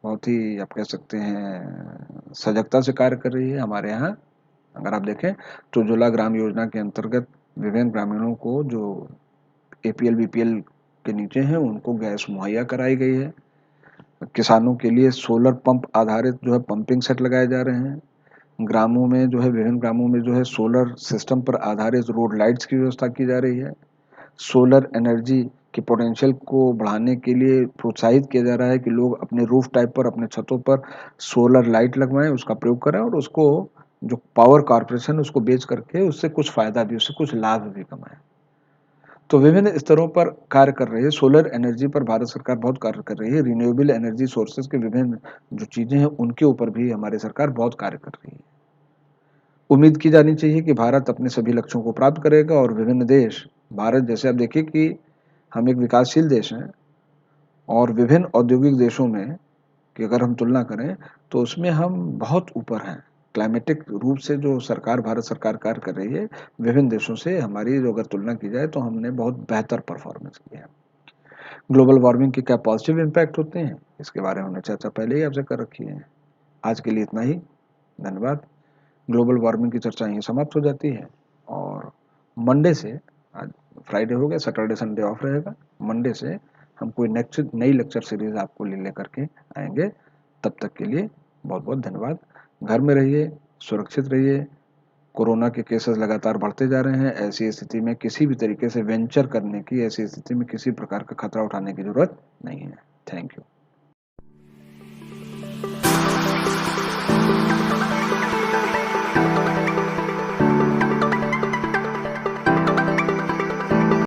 बहुत ही आप कह सकते हैं सजगता से कार्य कर रही है। हमारे यहाँ अगर आप देखें तो उज्ज्वला ग्राम योजना के अंतर्गत विभिन्न ग्रामीणों को जो एपीएल बीपीएल के नीचे हैं उनको गैस मुहैया कराई गई है। किसानों के लिए सोलर पंप आधारित जो है पंपिंग सेट लगाए जा रहे हैं। ग्रामों में जो है विभिन्न ग्रामों में जो है सोलर सिस्टम पर आधारित रोड लाइट्स की व्यवस्था की जा रही है। सोलर एनर्जी के पोटेंशियल को बढ़ाने के लिए प्रोत्साहित किया जा रहा है कि लोग अपने रूफ टाइप पर, अपने छतों पर सोलर लाइट लगवाएं, उसका प्रयोग करें और उसको जो पावर कॉरपोरेशन उसको बेच करके उससे कुछ फायदा भी, उससे कुछ लाभ भी कमाएं। तो विभिन्न स्तरों पर कार्य कर रही है। सोलर एनर्जी पर भारत सरकार बहुत कार्य कर रही है। रिन्यूएबल एनर्जी सोर्सेज के विभिन्न जो चीजें हैं उनके ऊपर भी हमारी सरकार बहुत कार्य कर रही है। उम्मीद की जानी चाहिए कि भारत अपने सभी लक्ष्यों को प्राप्त करेगा और विभिन्न देश, भारत जैसे आप देखिए कि हम एक विकासशील देश हैं और विभिन्न औद्योगिक देशों में की अगर हम तुलना करें तो उसमें हम बहुत ऊपर हैं। क्लाइमेटिक रूप से जो सरकार, भारत सरकार कार्य कर रही है, विभिन्न देशों से हमारी जो अगर तुलना की जाए तो हमने बहुत बेहतर परफॉर्मेंस किया है। ग्लोबल वार्मिंग के क्या पॉजिटिव इम्पैक्ट होते हैं इसके बारे में हमने चर्चा पहले ही आपसे कर रखी है। आज के लिए इतना ही, धन्यवाद। ग्लोबल वार्मिंग की चर्चा यहीं समाप्त हो जाती है और मंडे से, आज फ्राइडे हो गया, सैटरडे संडे ऑफ रहेगा, मंडे से हम कोई नेक्स्ट नई लेक्चर सीरीज आपको ले करके आएंगे। तब तक के लिए बहुत बहुत धन्यवाद। घर में रहिए, सुरक्षित रहिए, कोरोना के केसेस लगातार बढ़ते जा रहे हैं। ऐसी स्थिति में किसी भी तरीके से वेंचर करने की, ऐसी स्थिति में किसी प्रकार का खतरा उठाने की ज़रूरत नहीं है। Thank you.